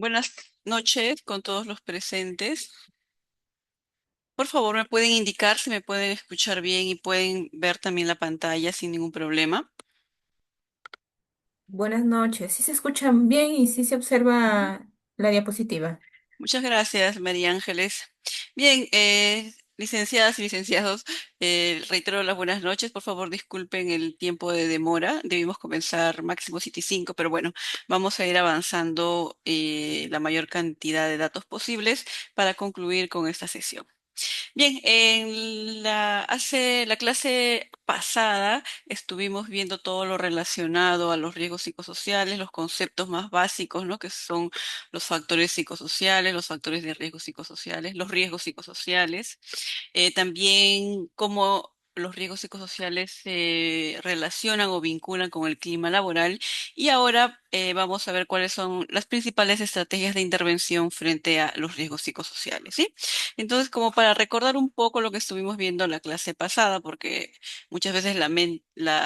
Buenas noches con todos los presentes. Por favor, me pueden indicar si me pueden escuchar bien y pueden ver también la pantalla sin ningún problema. Buenas noches. Sí se escuchan bien y sí se Ujú. observa la diapositiva. Muchas gracias, María Ángeles. Bien, licenciadas y licenciados, reitero las buenas noches. Por favor, disculpen el tiempo de demora. Debimos comenzar máximo 7:05, pero bueno, vamos a ir avanzando la mayor cantidad de datos posibles para concluir con esta sesión. Bien, hace la clase pasada estuvimos viendo todo lo relacionado a los riesgos psicosociales, los conceptos más básicos, ¿no? Que son los factores psicosociales, los factores de riesgo psicosociales, los riesgos psicosociales, también cómo los riesgos psicosociales se relacionan o vinculan con el clima laboral. Y ahora vamos a ver cuáles son las principales estrategias de intervención frente a los riesgos psicosociales, ¿sí? Entonces, como para recordar un poco lo que estuvimos viendo en la clase pasada, porque muchas veces la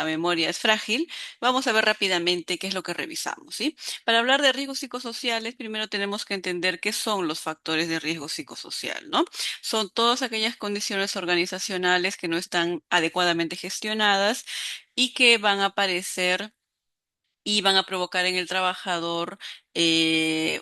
memoria es frágil, vamos a ver rápidamente qué es lo que revisamos, ¿sí? Para hablar de riesgos psicosociales, primero tenemos que entender qué son los factores de riesgo psicosocial, ¿no? Son todas aquellas condiciones organizacionales que no están adecuadamente gestionadas y que van a aparecer y van a provocar en el trabajador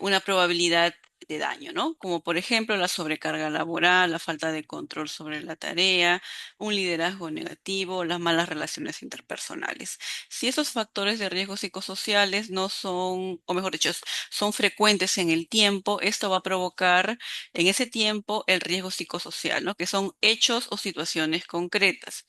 una probabilidad de daño, ¿no? Como por ejemplo la sobrecarga laboral, la falta de control sobre la tarea, un liderazgo negativo, las malas relaciones interpersonales. Si esos factores de riesgo psicosociales no son, o mejor dicho, son frecuentes en el tiempo, esto va a provocar en ese tiempo el riesgo psicosocial, ¿no? Que son hechos o situaciones concretas,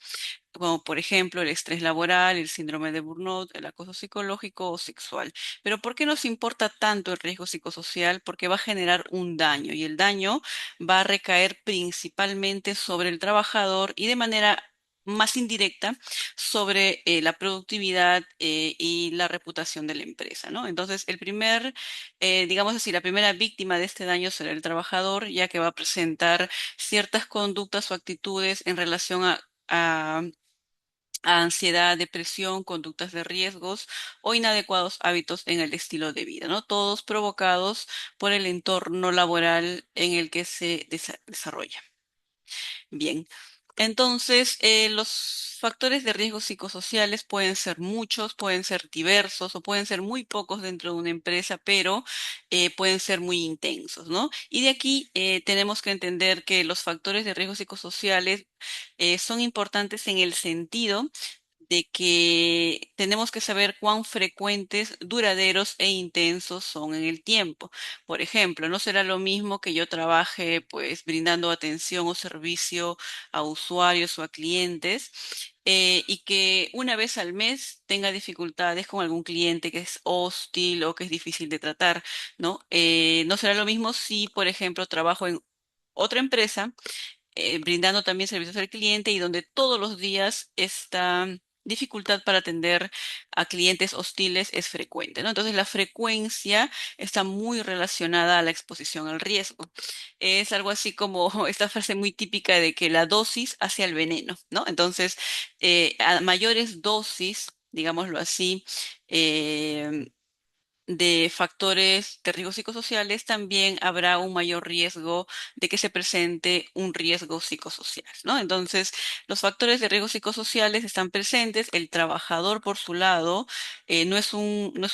como por ejemplo el estrés laboral, el síndrome de burnout, el acoso psicológico o sexual. Pero ¿por qué nos importa tanto el riesgo psicosocial? Porque va a generar un daño y el daño va a recaer principalmente sobre el trabajador y de manera más indirecta sobre la productividad y la reputación de la empresa, ¿no? Entonces, digamos así, la primera víctima de este daño será el trabajador, ya que va a presentar ciertas conductas o actitudes en relación a ansiedad, depresión, conductas de riesgos o inadecuados hábitos en el estilo de vida, ¿no? Todos provocados por el entorno laboral en el que se desarrolla. Bien. Entonces, los factores de riesgo psicosociales pueden ser muchos, pueden ser diversos o pueden ser muy pocos dentro de una empresa, pero pueden ser muy intensos, ¿no? Y de aquí tenemos que entender que los factores de riesgo psicosociales son importantes en el sentido de que tenemos que saber cuán frecuentes, duraderos e intensos son en el tiempo. Por ejemplo, no será lo mismo que yo trabaje pues brindando atención o servicio a usuarios o a clientes y que una vez al mes tenga dificultades con algún cliente que es hostil o que es difícil de tratar, ¿no? No será lo mismo si, por ejemplo, trabajo en otra empresa brindando también servicios al cliente y donde todos los días esta dificultad para atender a clientes hostiles es frecuente, ¿no? Entonces la frecuencia está muy relacionada a la exposición al riesgo. Es algo así como esta frase muy típica de que la dosis hace al veneno, ¿no? Entonces, a mayores dosis, digámoslo así, eh, de factores de riesgos psicosociales, también habrá un mayor riesgo de que se presente un riesgo psicosocial, ¿no? Entonces, los factores de riesgo psicosociales están presentes. El trabajador, por su lado, no es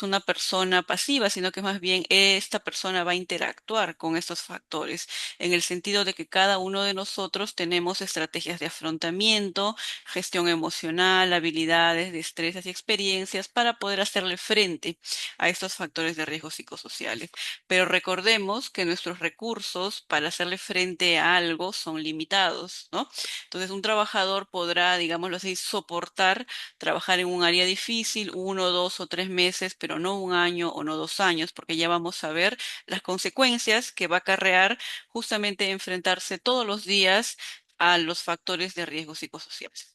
una persona pasiva, sino que más bien esta persona va a interactuar con estos factores, en el sentido de que cada uno de nosotros tenemos estrategias de afrontamiento, gestión emocional, habilidades, destrezas y experiencias para poder hacerle frente a estos factores de riesgo psicosociales. Pero recordemos que nuestros recursos para hacerle frente a algo son limitados, ¿no? Entonces, un trabajador podrá, digámoslo así, soportar trabajar en un área difícil 1, 2 o 3 meses, pero no un año o no 2 años, porque ya vamos a ver las consecuencias que va a acarrear justamente enfrentarse todos los días a los factores de riesgo psicosociales.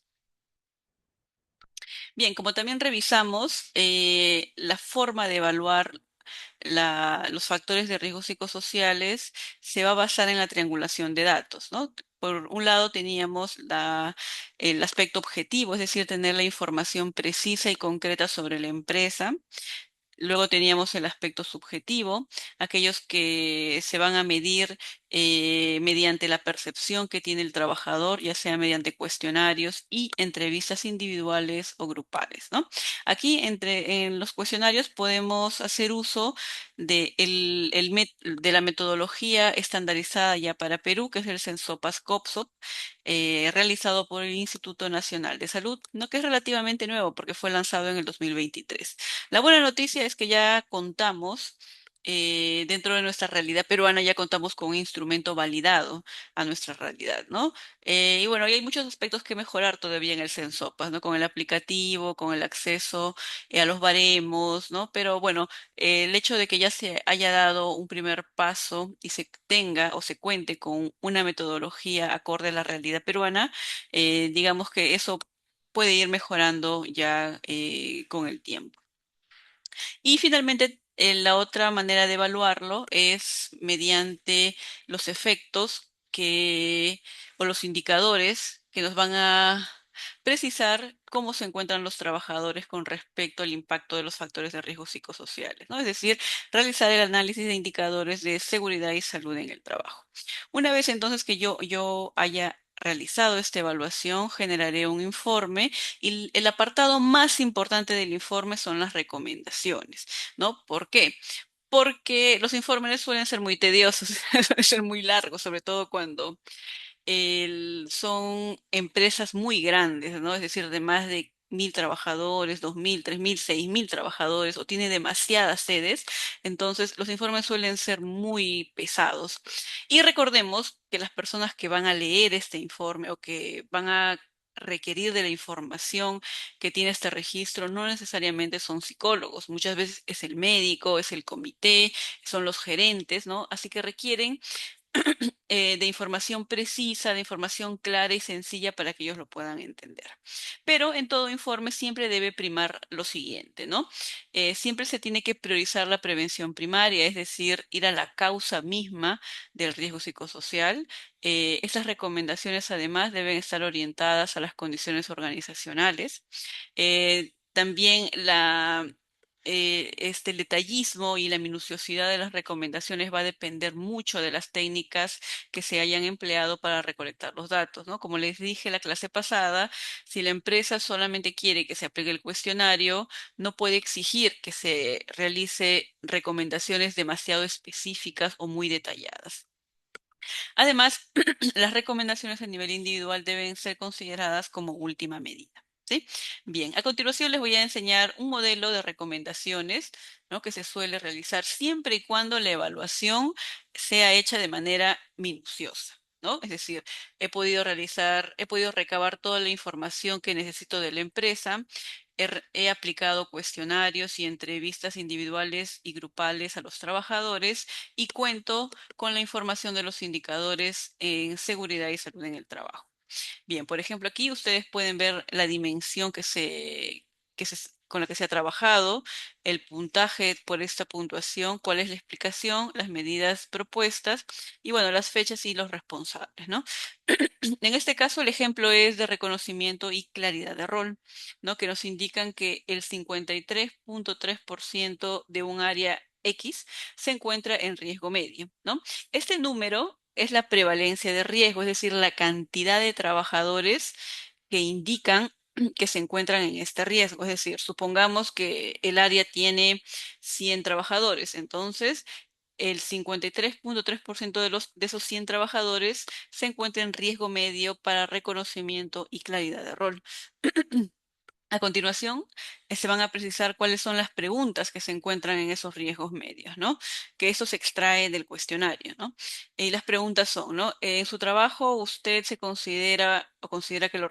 Bien, como también revisamos la forma de evaluar los factores de riesgo psicosociales, se va a basar en la triangulación de datos, ¿no? Por un lado teníamos el aspecto objetivo, es decir, tener la información precisa y concreta sobre la empresa. Luego teníamos el aspecto subjetivo, aquellos que se van a medir mediante la percepción que tiene el trabajador, ya sea mediante cuestionarios y entrevistas individuales o grupales, ¿no? Aquí en los cuestionarios podemos hacer uso de la metodología estandarizada ya para Perú, que es el Censopas-COPSOT, realizado por el Instituto Nacional de Salud, ¿no? Que es relativamente nuevo porque fue lanzado en el 2023. La buena noticia es que ya contamos, dentro de nuestra realidad peruana, ya contamos con un instrumento validado a nuestra realidad, ¿no? Y bueno, y hay muchos aspectos que mejorar todavía en el Sensopas, ¿no? Con el aplicativo, con el acceso a los baremos, ¿no? Pero bueno, el hecho de que ya se haya dado un primer paso y se tenga o se cuente con una metodología acorde a la realidad peruana, digamos que eso puede ir mejorando ya con el tiempo. Y finalmente, la otra manera de evaluarlo es mediante los efectos o los indicadores que nos van a precisar cómo se encuentran los trabajadores con respecto al impacto de los factores de riesgo psicosociales, ¿no? Es decir, realizar el análisis de indicadores de seguridad y salud en el trabajo. Una vez entonces que yo haya realizado esta evaluación, generaré un informe y el apartado más importante del informe son las recomendaciones, ¿no? ¿Por qué? Porque los informes suelen ser muy tediosos, suelen ser muy largos, sobre todo cuando son empresas muy grandes, ¿no? Es decir, de más de 1.000 trabajadores, 2.000, 3.000, 6.000 trabajadores, o tiene demasiadas sedes, entonces los informes suelen ser muy pesados. Y recordemos que las personas que van a leer este informe o que van a requerir de la información que tiene este registro no necesariamente son psicólogos, muchas veces es el médico, es el comité, son los gerentes, ¿no? Así que requieren de información precisa, de información clara y sencilla para que ellos lo puedan entender. Pero en todo informe siempre debe primar lo siguiente, ¿no? Siempre se tiene que priorizar la prevención primaria, es decir, ir a la causa misma del riesgo psicosocial. Estas recomendaciones además deben estar orientadas a las condiciones organizacionales. También el detallismo y la minuciosidad de las recomendaciones va a depender mucho de las técnicas que se hayan empleado para recolectar los datos, ¿no? Como les dije la clase pasada, si la empresa solamente quiere que se aplique el cuestionario, no puede exigir que se realice recomendaciones demasiado específicas o muy detalladas. Además, las recomendaciones a nivel individual deben ser consideradas como última medida. ¿Sí? Bien, a continuación les voy a enseñar un modelo de recomendaciones, ¿no? Que se suele realizar siempre y cuando la evaluación sea hecha de manera minuciosa, ¿no? Es decir, he podido recabar toda la información que necesito de la empresa, he aplicado cuestionarios y entrevistas individuales y grupales a los trabajadores y cuento con la información de los indicadores en seguridad y salud en el trabajo. Bien, por ejemplo, aquí ustedes pueden ver la dimensión con la que se ha trabajado, el puntaje por esta puntuación, cuál es la explicación, las medidas propuestas y, bueno, las fechas y los responsables, ¿no? En este caso, el ejemplo es de reconocimiento y claridad de rol, ¿no? Que nos indican que el 53.3% de un área X se encuentra en riesgo medio, ¿no? Este número es la prevalencia de riesgo, es decir, la cantidad de trabajadores que indican que se encuentran en este riesgo. Es decir, supongamos que el área tiene 100 trabajadores, entonces el 53.3% de esos 100 trabajadores se encuentra en riesgo medio para reconocimiento y claridad de rol. A continuación, se van a precisar cuáles son las preguntas que se encuentran en esos riesgos medios, ¿no? Que eso se extrae del cuestionario, ¿no? Y las preguntas son, ¿no? En su trabajo, ¿usted se considera o considera que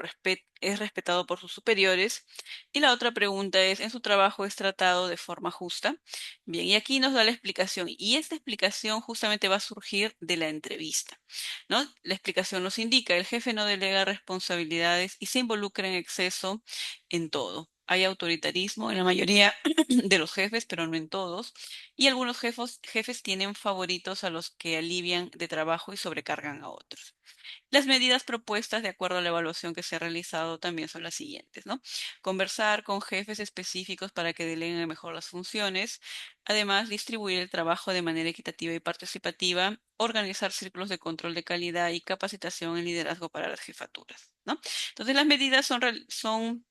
es respetado por sus superiores? Y la otra pregunta es, ¿en su trabajo es tratado de forma justa? Bien, y aquí nos da la explicación. Y esta explicación justamente va a surgir de la entrevista, ¿no? La explicación nos indica, el jefe no delega responsabilidades y se involucra en exceso en todo. Hay autoritarismo en la mayoría de los jefes, pero no en todos. Y algunos jefes tienen favoritos a los que alivian de trabajo y sobrecargan a otros. Las medidas propuestas de acuerdo a la evaluación que se ha realizado también son las siguientes, ¿no? Conversar con jefes específicos para que deleguen mejor las funciones. Además, distribuir el trabajo de manera equitativa y participativa. Organizar círculos de control de calidad y capacitación en liderazgo para las jefaturas, ¿no? Entonces, las medidas son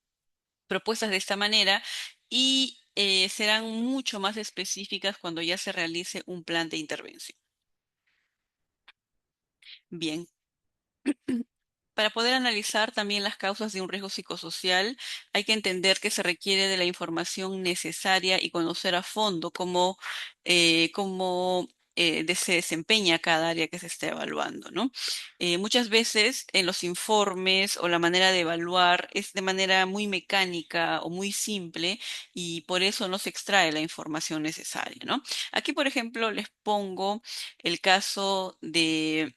propuestas de esta manera y serán mucho más específicas cuando ya se realice un plan de intervención. Bien, para poder analizar también las causas de un riesgo psicosocial, hay que entender que se requiere de la información necesaria y conocer a fondo cómo se desempeña cada área que se está evaluando, ¿no? Muchas veces en los informes o la manera de evaluar es de manera muy mecánica o muy simple y por eso no se extrae la información necesaria, ¿no? Aquí, por ejemplo, les pongo el caso de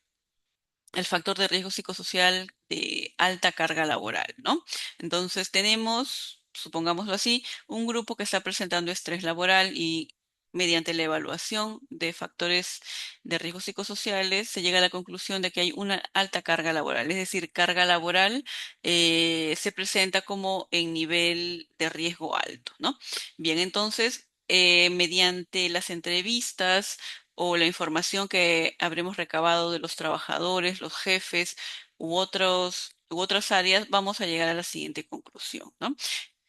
el factor de riesgo psicosocial de alta carga laboral, ¿no? Entonces tenemos, supongámoslo así, un grupo que está presentando estrés laboral y mediante la evaluación de factores de riesgo psicosociales se llega a la conclusión de que hay una alta carga laboral, es decir, carga laboral se presenta como en nivel de riesgo alto, ¿no? Bien, entonces, mediante las entrevistas, o la información que habremos recabado de los trabajadores, los jefes u otras áreas, vamos a llegar a la siguiente conclusión, ¿no?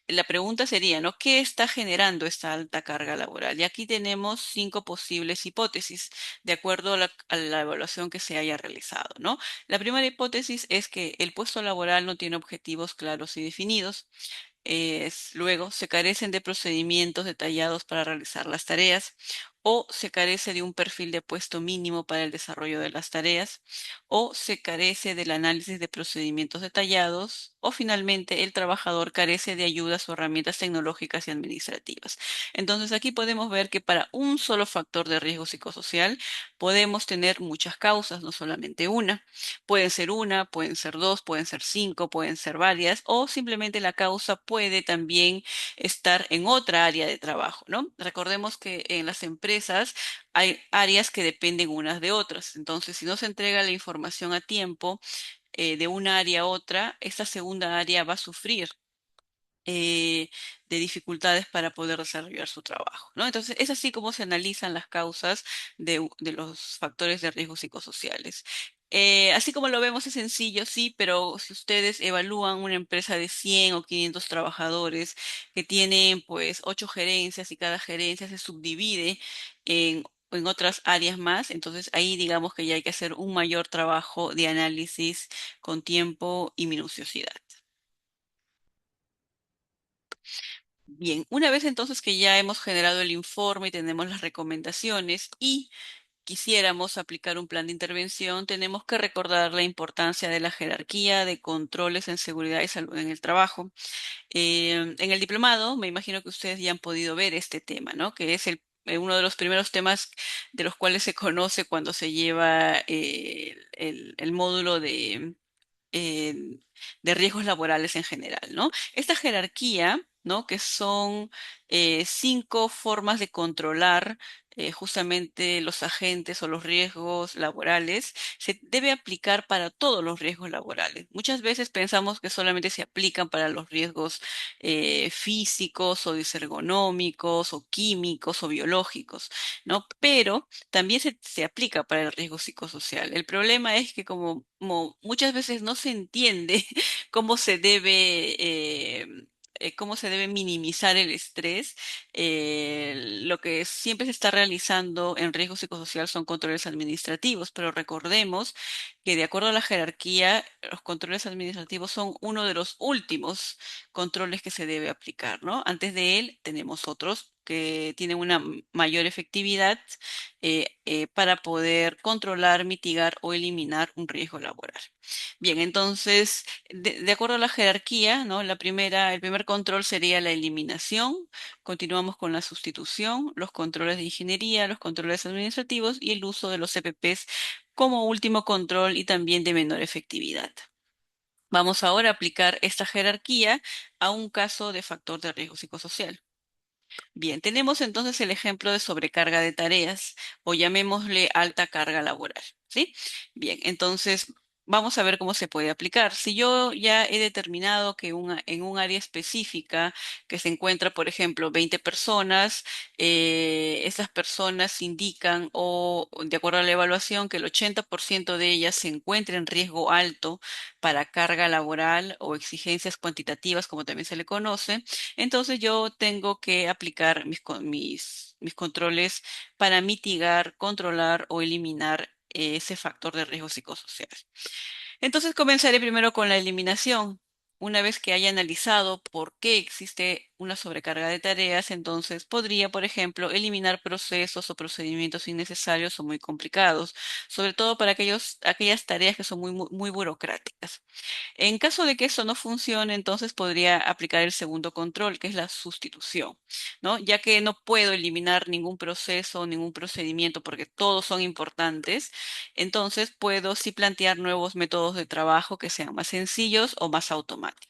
La pregunta sería, ¿no? ¿Qué está generando esta alta carga laboral? Y aquí tenemos 5 posibles hipótesis, de acuerdo a la evaluación que se haya realizado, ¿no? La primera hipótesis es que el puesto laboral no tiene objetivos claros y definidos. Luego, se carecen de procedimientos detallados para realizar las tareas o se carece de un perfil de puesto mínimo para el desarrollo de las tareas o se carece del análisis de procedimientos detallados o finalmente el trabajador carece de ayudas o herramientas tecnológicas y administrativas. Entonces aquí podemos ver que para un solo factor de riesgo psicosocial podemos tener muchas causas, no solamente una. Pueden ser una, pueden ser dos, pueden ser cinco, pueden ser varias, o simplemente la causa puede también estar en otra área de trabajo, ¿no? Recordemos que en las empresas hay áreas que dependen unas de otras. Entonces, si no se entrega la información a tiempo de una área a otra, esta segunda área va a sufrir eh, de dificultades para poder desarrollar su trabajo, ¿no? Entonces, es así como se analizan las causas de los factores de riesgo psicosociales. Así como lo vemos es sencillo, sí, pero si ustedes evalúan una empresa de 100 o 500 trabajadores que tienen pues 8 gerencias y cada gerencia se subdivide en otras áreas más, entonces ahí digamos que ya hay que hacer un mayor trabajo de análisis con tiempo y minuciosidad. Bien, una vez entonces que ya hemos generado el informe y tenemos las recomendaciones y quisiéramos aplicar un plan de intervención, tenemos que recordar la importancia de la jerarquía de controles en seguridad y salud en el trabajo. En el diplomado, me imagino que ustedes ya han podido ver este tema, ¿no? Que es uno de los primeros temas de los cuales se conoce cuando se lleva el módulo eh, de riesgos laborales en general, ¿no? Esta jerarquía, ¿no? Que son 5 formas de controlar justamente los agentes o los riesgos laborales, se debe aplicar para todos los riesgos laborales. Muchas veces pensamos que solamente se aplican para los riesgos físicos o disergonómicos o químicos o biológicos, ¿no? Pero también se aplica para el riesgo psicosocial. El problema es que como muchas veces no se entiende cómo se cómo se debe minimizar el estrés, lo que siempre se está realizando en riesgo psicosocial son controles administrativos, pero recordemos que de acuerdo a la jerarquía, los controles administrativos son uno de los últimos controles que se debe aplicar, ¿no? Antes de él tenemos otros que tienen una mayor efectividad para poder controlar, mitigar o eliminar un riesgo laboral. Bien, entonces, de acuerdo a la jerarquía, ¿no? El primer control sería la eliminación, continuamos con la sustitución, los controles de ingeniería, los controles administrativos y el uso de los CPPs como último control y también de menor efectividad. Vamos ahora a aplicar esta jerarquía a un caso de factor de riesgo psicosocial. Bien, tenemos entonces el ejemplo de sobrecarga de tareas o llamémosle alta carga laboral, ¿sí? Bien, entonces vamos a ver cómo se puede aplicar. Si yo ya he determinado que en un área específica que se encuentra, por ejemplo, 20 personas, esas personas indican o de acuerdo a la evaluación que el 80% de ellas se encuentra en riesgo alto para carga laboral o exigencias cuantitativas, como también se le conoce. Entonces yo tengo que aplicar mis controles para mitigar, controlar o eliminar ese factor de riesgo psicosocial. Entonces comenzaré primero con la eliminación. Una vez que haya analizado por qué existe una sobrecarga de tareas, entonces podría, por ejemplo, eliminar procesos o procedimientos innecesarios o muy complicados, sobre todo para aquellas tareas que son muy burocráticas. En caso de que eso no funcione, entonces podría aplicar el segundo control, que es la sustitución, ¿no? Ya que no puedo eliminar ningún proceso, ningún procedimiento, porque todos son importantes, entonces puedo sí plantear nuevos métodos de trabajo que sean más sencillos o más automáticos.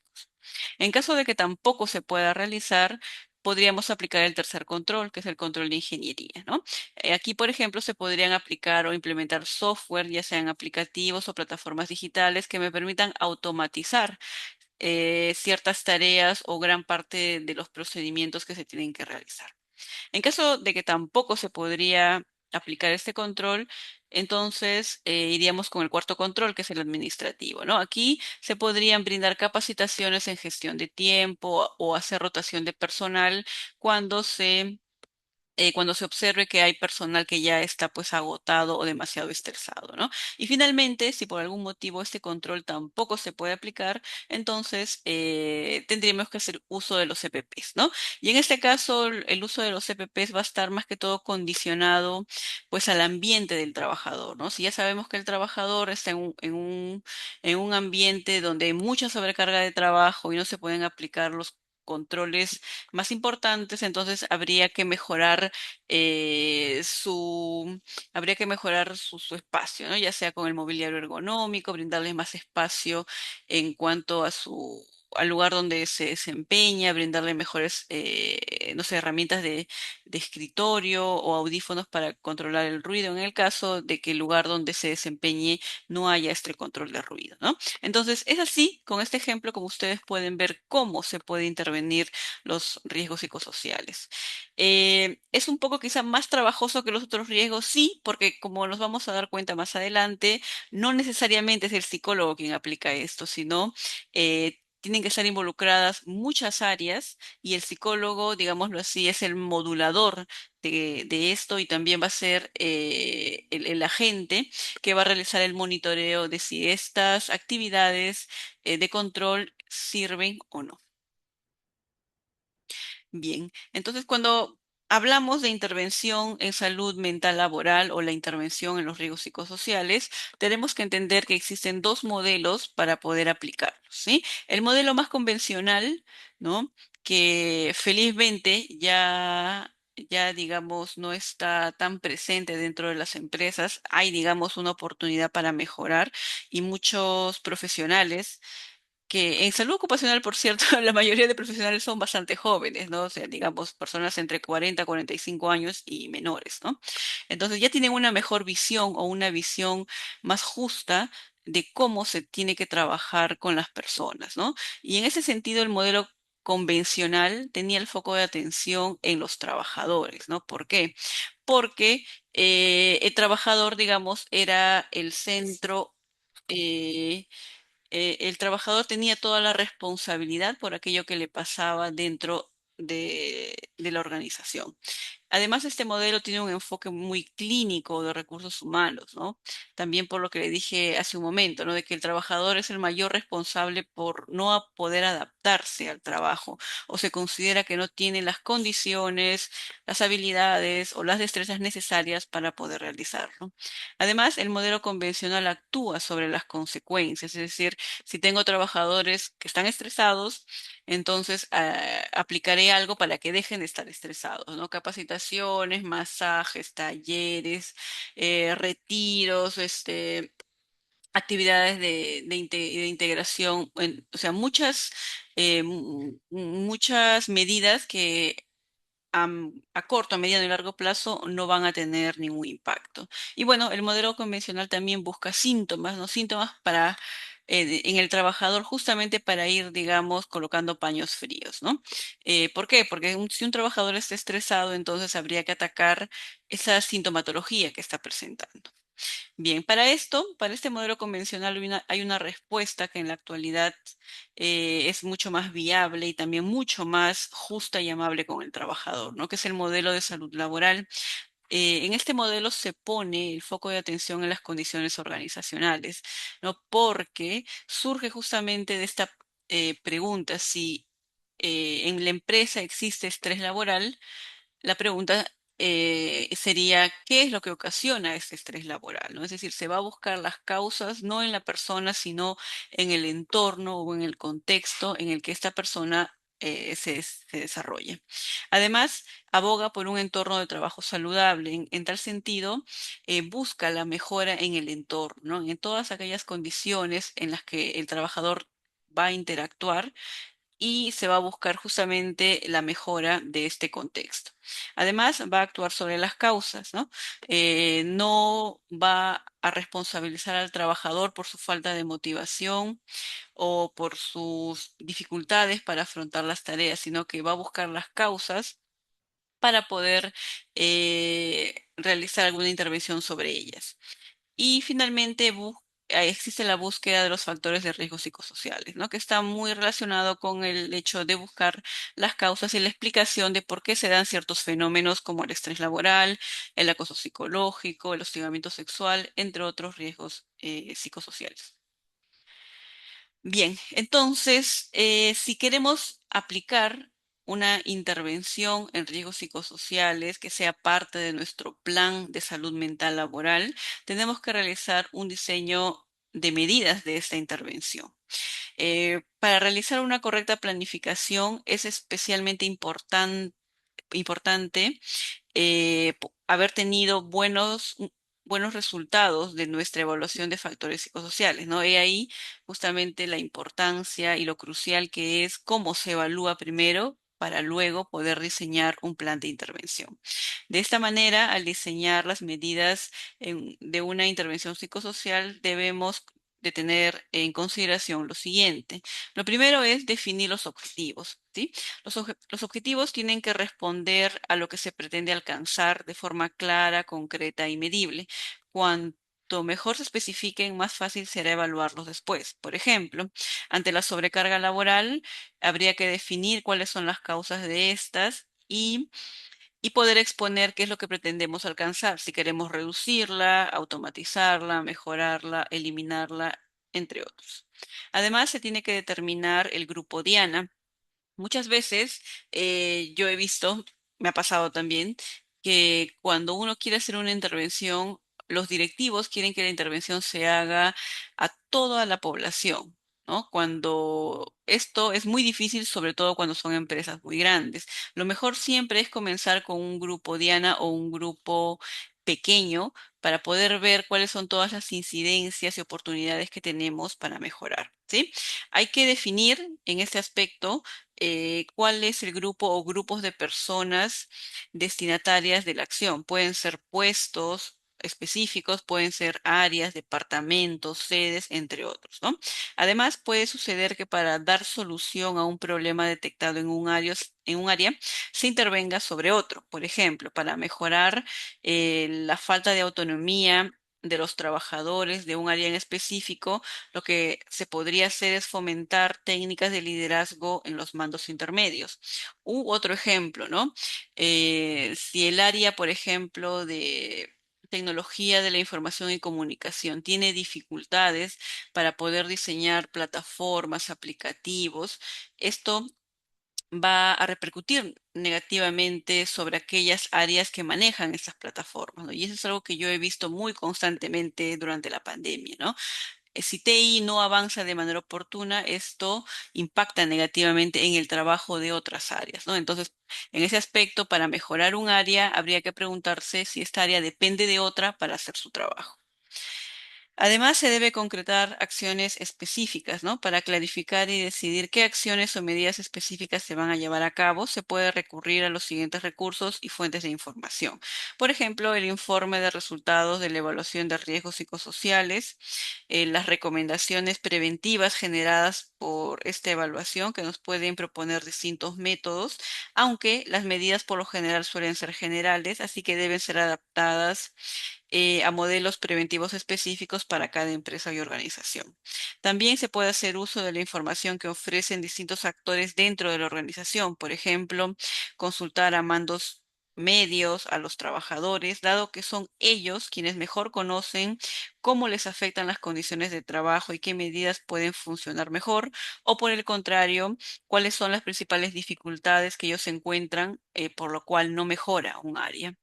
En caso de que tampoco se pueda realizar, podríamos aplicar el tercer control, que es el control de ingeniería, ¿no? Aquí, por ejemplo, se podrían aplicar o implementar software, ya sean aplicativos o plataformas digitales que me permitan automatizar ciertas tareas o gran parte de los procedimientos que se tienen que realizar. En caso de que tampoco se podría aplicar este control, entonces iríamos con el cuarto control, que es el administrativo, ¿no? Aquí se podrían brindar capacitaciones en gestión de tiempo o hacer rotación de personal cuando cuando se observe que hay personal que ya está pues agotado o demasiado estresado, ¿no? Y finalmente, si por algún motivo este control tampoco se puede aplicar, entonces tendríamos que hacer uso de los CPPs, ¿no? Y en este caso, el uso de los CPPs va a estar más que todo condicionado pues al ambiente del trabajador, ¿no? Si ya sabemos que el trabajador está en un ambiente donde hay mucha sobrecarga de trabajo y no se pueden aplicar los controles más importantes, entonces eh, su, habría que mejorar su espacio, ¿no? Ya sea con el mobiliario ergonómico, brindarles más espacio en cuanto a al lugar donde se desempeña, brindarle mejores, no sé, herramientas de escritorio o audífonos para controlar el ruido en el caso de que el lugar donde se desempeñe no haya este control de ruido, ¿no? Entonces, es así, con este ejemplo, como ustedes pueden ver cómo se puede intervenir los riesgos psicosociales. Es un poco quizá más trabajoso que los otros riesgos, sí, porque como nos vamos a dar cuenta más adelante, no necesariamente es el psicólogo quien aplica esto, sino tienen que estar involucradas muchas áreas y el psicólogo, digámoslo así, es el modulador de esto y también va a ser el agente que va a realizar el monitoreo de si estas actividades de control sirven o no. Bien, entonces cuando hablamos de intervención en salud mental laboral o la intervención en los riesgos psicosociales, tenemos que entender que existen dos modelos para poder aplicarlos, ¿sí? El modelo más convencional, ¿no? Que felizmente ya digamos no está tan presente dentro de las empresas, hay digamos una oportunidad para mejorar y muchos profesionales que en salud ocupacional, por cierto, la mayoría de profesionales son bastante jóvenes, ¿no? O sea, digamos, personas entre 40 y 45 años y menores, ¿no? Entonces ya tienen una mejor visión o una visión más justa de cómo se tiene que trabajar con las personas, ¿no? Y en ese sentido, el modelo convencional tenía el foco de atención en los trabajadores, ¿no? ¿Por qué? Porque el trabajador, digamos, era el centro. El trabajador tenía toda la responsabilidad por aquello que le pasaba dentro de la organización. Además, este modelo tiene un enfoque muy clínico de recursos humanos, ¿no? También por lo que le dije hace un momento, ¿no? De que el trabajador es el mayor responsable por no poder adaptarse al trabajo o se considera que no tiene las condiciones, las habilidades o las destrezas necesarias para poder realizarlo. Además, el modelo convencional actúa sobre las consecuencias, es decir, si tengo trabajadores que están estresados, entonces aplicaré algo para que dejen de estar estresados, ¿no? Capacitaciones, masajes, talleres, retiros, actividades de integración, o sea, muchas medidas que a corto, a mediano y largo plazo no van a tener ningún impacto. Y bueno, el modelo convencional también busca síntomas, ¿no? Síntomas en el trabajador justamente para ir, digamos, colocando paños fríos, ¿no? ¿Por qué? Porque si un trabajador está estresado, entonces habría que atacar esa sintomatología que está presentando. Bien, para esto, para este modelo convencional hay una respuesta que en la actualidad es mucho más viable y también mucho más justa y amable con el trabajador, ¿no? Que es el modelo de salud laboral. En este modelo se pone el foco de atención en las condiciones organizacionales, ¿no? Porque surge justamente de esta pregunta si en la empresa existe estrés laboral. La pregunta sería, ¿qué es lo que ocasiona este estrés laboral? ¿No? Es decir, se va a buscar las causas no en la persona, sino en el entorno o en el contexto en el que esta persona se desarrolla. Además, aboga por un entorno de trabajo saludable. En tal sentido, busca la mejora en el entorno, ¿no? En todas aquellas condiciones en las que el trabajador va a interactuar y se va a buscar justamente la mejora de este contexto. Además, va a actuar sobre las causas, ¿no? No va a responsabilizar al trabajador por su falta de motivación o por sus dificultades para afrontar las tareas, sino que va a buscar las causas para poder realizar alguna intervención sobre ellas. Y finalmente existe la búsqueda de los factores de riesgo psicosociales, ¿no? Que está muy relacionado con el hecho de buscar las causas y la explicación de por qué se dan ciertos fenómenos como el estrés laboral, el acoso psicológico, el hostigamiento sexual, entre otros riesgos psicosociales. Bien, entonces, si queremos aplicar una intervención en riesgos psicosociales que sea parte de nuestro plan de salud mental laboral, tenemos que realizar un diseño de medidas de esta intervención. Para realizar una correcta planificación es especialmente importante haber tenido buenos resultados de nuestra evaluación de factores psicosociales, ¿no? Y ahí justamente la importancia y lo crucial que es cómo se evalúa primero para luego poder diseñar un plan de intervención. De esta manera, al diseñar las medidas de una intervención psicosocial, debemos de tener en consideración lo siguiente. Lo primero es definir los objetivos, ¿sí? Los objetivos tienen que responder a lo que se pretende alcanzar de forma clara, concreta y medible. Cuanto mejor se especifiquen, más fácil será evaluarlos después. Por ejemplo, ante la sobrecarga laboral, habría que definir cuáles son las causas de estas y poder exponer qué es lo que pretendemos alcanzar, si queremos reducirla, automatizarla, mejorarla, eliminarla, entre otros. Además, se tiene que determinar el grupo diana. Muchas veces yo he visto, me ha pasado también, que cuando uno quiere hacer una intervención, los directivos quieren que la intervención se haga a toda la población, ¿no? Cuando esto es muy difícil, sobre todo cuando son empresas muy grandes. Lo mejor siempre es comenzar con un grupo diana o un grupo pequeño para poder ver cuáles son todas las incidencias y oportunidades que tenemos para mejorar, ¿sí? Hay que definir en este aspecto cuál es el grupo o grupos de personas destinatarias de la acción. Pueden ser puestos específicos, pueden ser áreas, departamentos, sedes, entre otros, ¿no? Además, puede suceder que para dar solución a un problema detectado en un área, se intervenga sobre otro. Por ejemplo, para mejorar la falta de autonomía de los trabajadores de un área en específico, lo que se podría hacer es fomentar técnicas de liderazgo en los mandos intermedios. U otro ejemplo, ¿no? Si el área, por ejemplo, de tecnología de la información y comunicación tiene dificultades para poder diseñar plataformas, aplicativos, esto va a repercutir negativamente sobre aquellas áreas que manejan estas plataformas, ¿no? Y eso es algo que yo he visto muy constantemente durante la pandemia, ¿no? Si TI no avanza de manera oportuna, esto impacta negativamente en el trabajo de otras áreas, ¿no? Entonces, en ese aspecto, para mejorar un área, habría que preguntarse si esta área depende de otra para hacer su trabajo. Además, se debe concretar acciones específicas, ¿no? Para clarificar y decidir qué acciones o medidas específicas se van a llevar a cabo, se puede recurrir a los siguientes recursos y fuentes de información. Por ejemplo, el informe de resultados de la evaluación de riesgos psicosociales, las recomendaciones preventivas generadas por esta evaluación que nos pueden proponer distintos métodos, aunque las medidas por lo general suelen ser generales, así que deben ser adaptadas a modelos preventivos específicos para cada empresa y organización. También se puede hacer uso de la información que ofrecen distintos actores dentro de la organización, por ejemplo, consultar a mandos medios, a los trabajadores, dado que son ellos quienes mejor conocen cómo les afectan las condiciones de trabajo y qué medidas pueden funcionar mejor, o por el contrario, cuáles son las principales dificultades que ellos encuentran, por lo cual no mejora un área.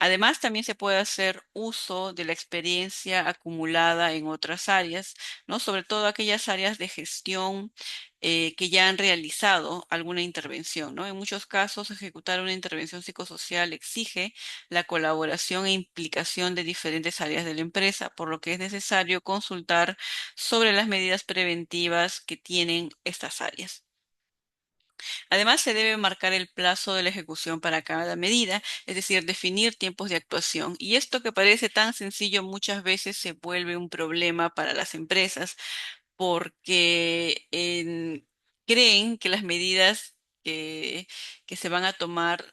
Además, también se puede hacer uso de la experiencia acumulada en otras áreas, ¿no? Sobre todo aquellas áreas de gestión que ya han realizado alguna intervención, ¿no? En muchos casos, ejecutar una intervención psicosocial exige la colaboración e implicación de diferentes áreas de la empresa, por lo que es necesario consultar sobre las medidas preventivas que tienen estas áreas. Además, se debe marcar el plazo de la ejecución para cada medida, es decir, definir tiempos de actuación. Y esto que parece tan sencillo muchas veces se vuelve un problema para las empresas porque creen que las medidas que se van a tomar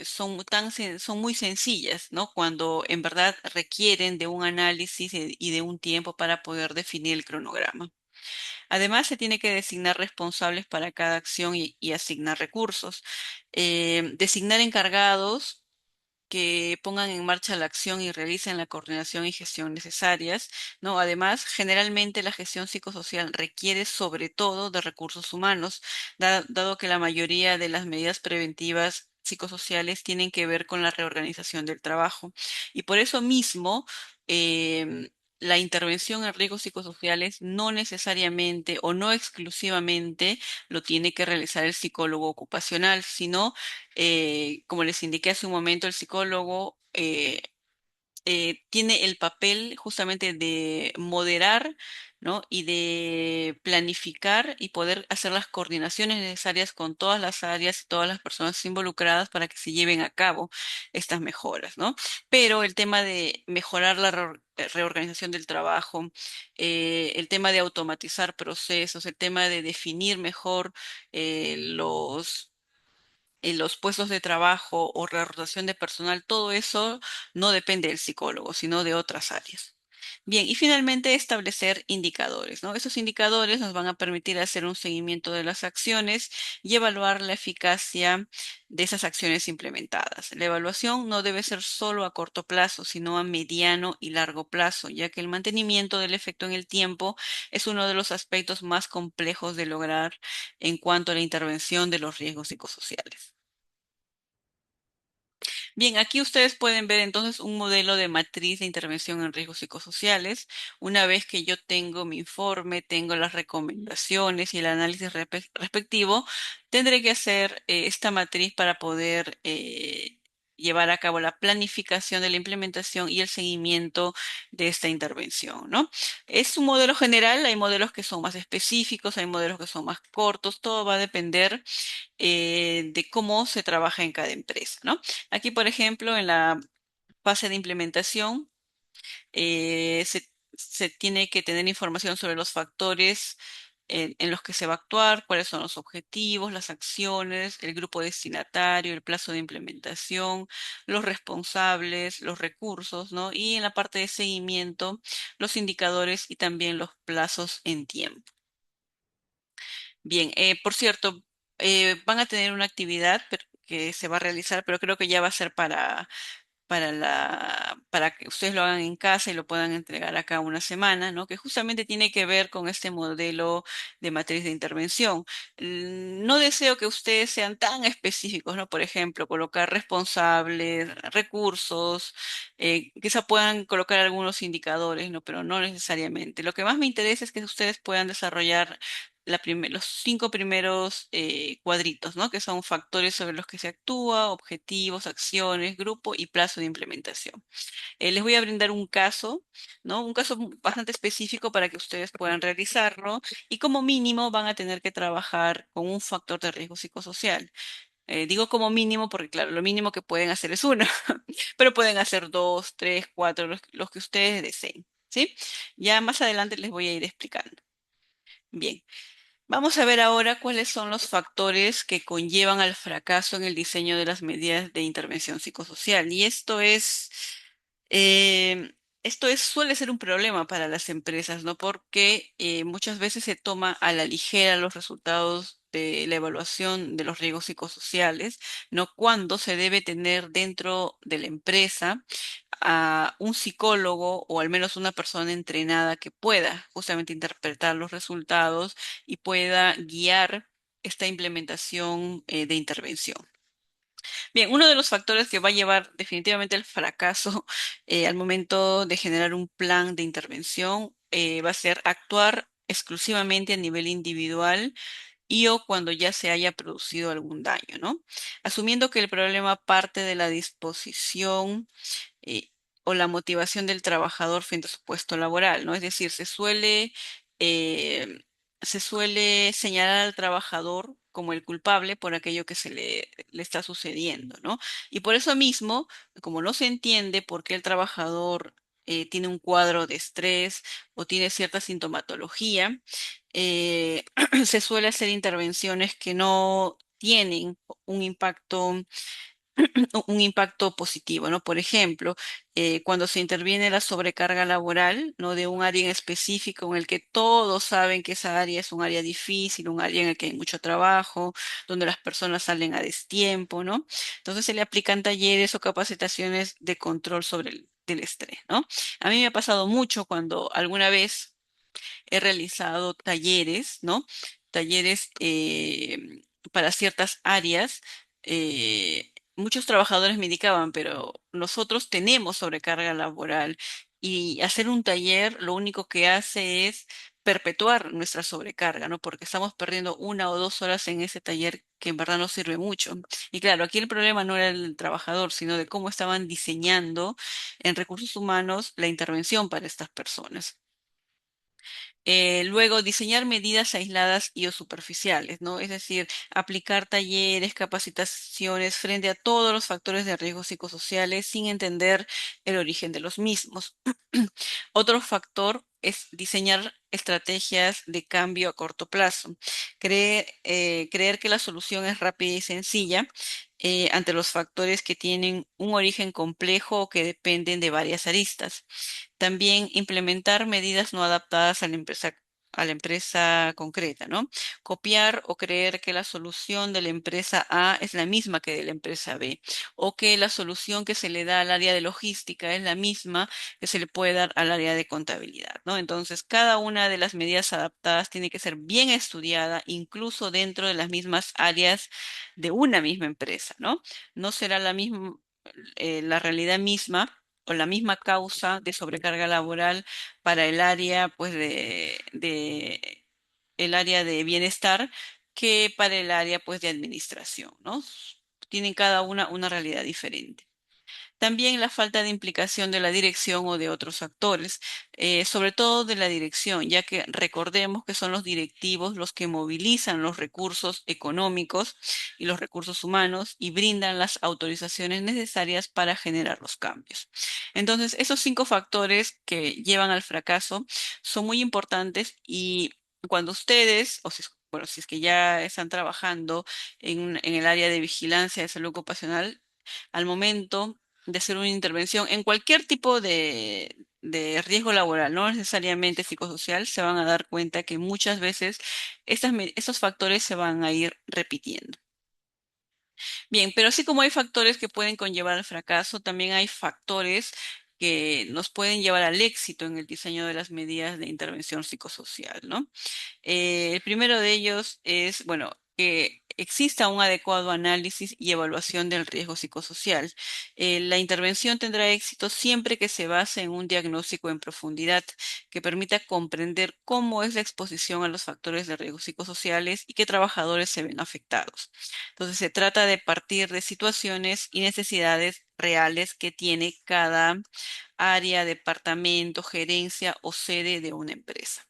son muy sencillas, ¿no? Cuando en verdad requieren de un análisis y de un tiempo para poder definir el cronograma. Además, se tiene que designar responsables para cada acción y asignar recursos. Designar encargados que pongan en marcha la acción y realicen la coordinación y gestión necesarias, ¿no? Además, generalmente la gestión psicosocial requiere sobre todo de recursos humanos, dado que la mayoría de las medidas preventivas psicosociales tienen que ver con la reorganización del trabajo. Y por eso mismo, em, la intervención en riesgos psicosociales no necesariamente o no exclusivamente lo tiene que realizar el psicólogo ocupacional, sino como les indiqué hace un momento, el psicólogo tiene el papel justamente de moderar, ¿no? Y de planificar y poder hacer las coordinaciones necesarias con todas las áreas y todas las personas involucradas para que se lleven a cabo estas mejoras, ¿no? Pero el tema de mejorar la reorganización del trabajo, el tema de automatizar procesos, el tema de definir mejor los en los puestos de trabajo o la rotación de personal, todo eso no depende del psicólogo, sino de otras áreas. Bien, y finalmente establecer indicadores, ¿no? Esos indicadores nos van a permitir hacer un seguimiento de las acciones y evaluar la eficacia de esas acciones implementadas. La evaluación no debe ser solo a corto plazo, sino a mediano y largo plazo, ya que el mantenimiento del efecto en el tiempo es uno de los aspectos más complejos de lograr en cuanto a la intervención de los riesgos psicosociales. Bien, aquí ustedes pueden ver entonces un modelo de matriz de intervención en riesgos psicosociales. Una vez que yo tengo mi informe, tengo las recomendaciones y el análisis respectivo, tendré que hacer esta matriz para poder llevar a cabo la planificación de la implementación y el seguimiento de esta intervención, ¿no? Es un modelo general, hay modelos que son más específicos, hay modelos que son más cortos, todo va a depender de cómo se trabaja en cada empresa, ¿no? Aquí, por ejemplo, en la fase de implementación, se tiene que tener información sobre los factores en los que se va a actuar, cuáles son los objetivos, las acciones, el grupo destinatario, el plazo de implementación, los responsables, los recursos, ¿no? Y en la parte de seguimiento, los indicadores y también los plazos en tiempo. Bien, por cierto, van a tener una actividad que se va a realizar, pero creo que ya va a ser para que ustedes lo hagan en casa y lo puedan entregar acá una semana, ¿no? Que justamente tiene que ver con este modelo de matriz de intervención. No deseo que ustedes sean tan específicos, ¿no? Por ejemplo, colocar responsables, recursos, quizá puedan colocar algunos indicadores, ¿no? Pero no necesariamente. Lo que más me interesa es que ustedes puedan desarrollar los 5 primeros cuadritos, ¿no? Que son factores sobre los que se actúa, objetivos, acciones, grupo y plazo de implementación. Les voy a brindar un caso, ¿no? Un caso bastante específico para que ustedes puedan realizarlo y como mínimo van a tener que trabajar con un factor de riesgo psicosocial. Digo como mínimo porque, claro, lo mínimo que pueden hacer es uno, pero pueden hacer dos, tres, cuatro, los que ustedes deseen, ¿sí? Ya más adelante les voy a ir explicando. Bien, vamos a ver ahora cuáles son los factores que conllevan al fracaso en el diseño de las medidas de intervención psicosocial. Y eh, suele ser un problema para las empresas, ¿no? Porque muchas veces se toma a la ligera los resultados de la evaluación de los riesgos psicosociales, ¿no? Cuando se debe tener dentro de la empresa a un psicólogo o al menos una persona entrenada que pueda justamente interpretar los resultados y pueda guiar esta implementación de intervención. Bien, uno de los factores que va a llevar definitivamente al fracaso al momento de generar un plan de intervención va a ser actuar exclusivamente a nivel individual y o cuando ya se haya producido algún daño, ¿no? Asumiendo que el problema parte de la disposición eh, o la motivación del trabajador frente a su puesto laboral, ¿no? Es decir, eh, se suele señalar al trabajador como el culpable por aquello que le está sucediendo, ¿no? Y por eso mismo, como no se entiende por qué el trabajador tiene un cuadro de estrés o tiene cierta sintomatología, se suele hacer intervenciones que no tienen un impacto un impacto positivo, ¿no? Por ejemplo, cuando se interviene la sobrecarga laboral, ¿no? De un área en específico en el que todos saben que esa área es un área difícil, un área en el que hay mucho trabajo, donde las personas salen a destiempo, ¿no? Entonces se le aplican talleres o capacitaciones de control sobre del estrés, ¿no? A mí me ha pasado mucho cuando alguna vez he realizado talleres, ¿no? Talleres para ciertas áreas. Muchos trabajadores me indicaban, pero nosotros tenemos sobrecarga laboral y hacer un taller lo único que hace es perpetuar nuestra sobrecarga, ¿no? Porque estamos perdiendo 1 o 2 horas en ese taller que en verdad no sirve mucho. Y claro, aquí el problema no era el trabajador, sino de cómo estaban diseñando en recursos humanos la intervención para estas personas. Luego, diseñar medidas aisladas y o superficiales, ¿no? Es decir, aplicar talleres, capacitaciones frente a todos los factores de riesgo psicosociales sin entender el origen de los mismos. Otro factor es diseñar estrategias de cambio a corto plazo. Creer que la solución es rápida y sencilla ante los factores que tienen un origen complejo o que dependen de varias aristas. También implementar medidas no adaptadas a la empresa concreta, ¿no? Copiar o creer que la solución de la empresa A es la misma que de la empresa B, o que la solución que se le da al área de logística es la misma que se le puede dar al área de contabilidad, ¿no? Entonces, cada una de las medidas adaptadas tiene que ser bien estudiada, incluso dentro de las mismas áreas de una misma empresa, ¿no? No será la realidad misma o la misma causa de sobrecarga laboral para el área, pues, el área de bienestar que para el área, pues, de administración, ¿no? Tienen cada una realidad diferente. También la falta de implicación de la dirección o de otros actores, sobre todo de la dirección, ya que recordemos que son los directivos los que movilizan los recursos económicos y los recursos humanos y brindan las autorizaciones necesarias para generar los cambios. Entonces, esos 5 factores que llevan al fracaso son muy importantes y cuando ustedes, o si, bueno, si es que ya están trabajando en el área de vigilancia de salud ocupacional, al momento de hacer una intervención en cualquier tipo de riesgo laboral, no necesariamente psicosocial, se van a dar cuenta que muchas veces estos factores se van a ir repitiendo. Bien, pero así como hay factores que pueden conllevar al fracaso, también hay factores que nos pueden llevar al éxito en el diseño de las medidas de intervención psicosocial, ¿no? El primero de ellos es, bueno, que exista un adecuado análisis y evaluación del riesgo psicosocial. La intervención tendrá éxito siempre que se base en un diagnóstico en profundidad que permita comprender cómo es la exposición a los factores de riesgo psicosociales y qué trabajadores se ven afectados. Entonces, se trata de partir de situaciones y necesidades reales que tiene cada área, departamento, gerencia o sede de una empresa.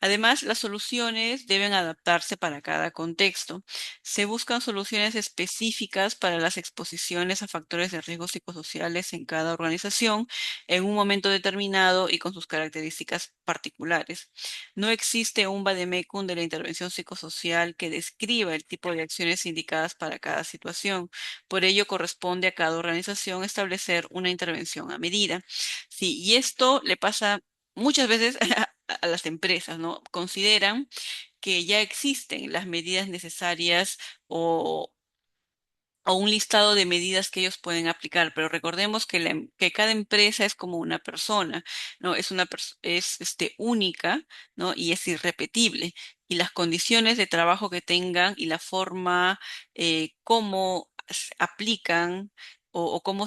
Además, las soluciones deben adaptarse para cada contexto. Se buscan soluciones específicas para las exposiciones a factores de riesgo psicosociales en cada organización en un momento determinado y con sus características particulares. No existe un vademecum de la intervención psicosocial que describa el tipo de acciones indicadas para cada situación. Por ello, corresponde a cada organización establecer una intervención a medida. Sí, y esto le pasa muchas veces a las empresas, ¿no? Consideran que ya existen las medidas necesarias o, o un listado de medidas que ellos pueden aplicar, pero recordemos que, que cada empresa es como una persona, ¿no? Es única, ¿no? Y es irrepetible. Y las condiciones de trabajo que tengan y la forma cómo se aplican o cómo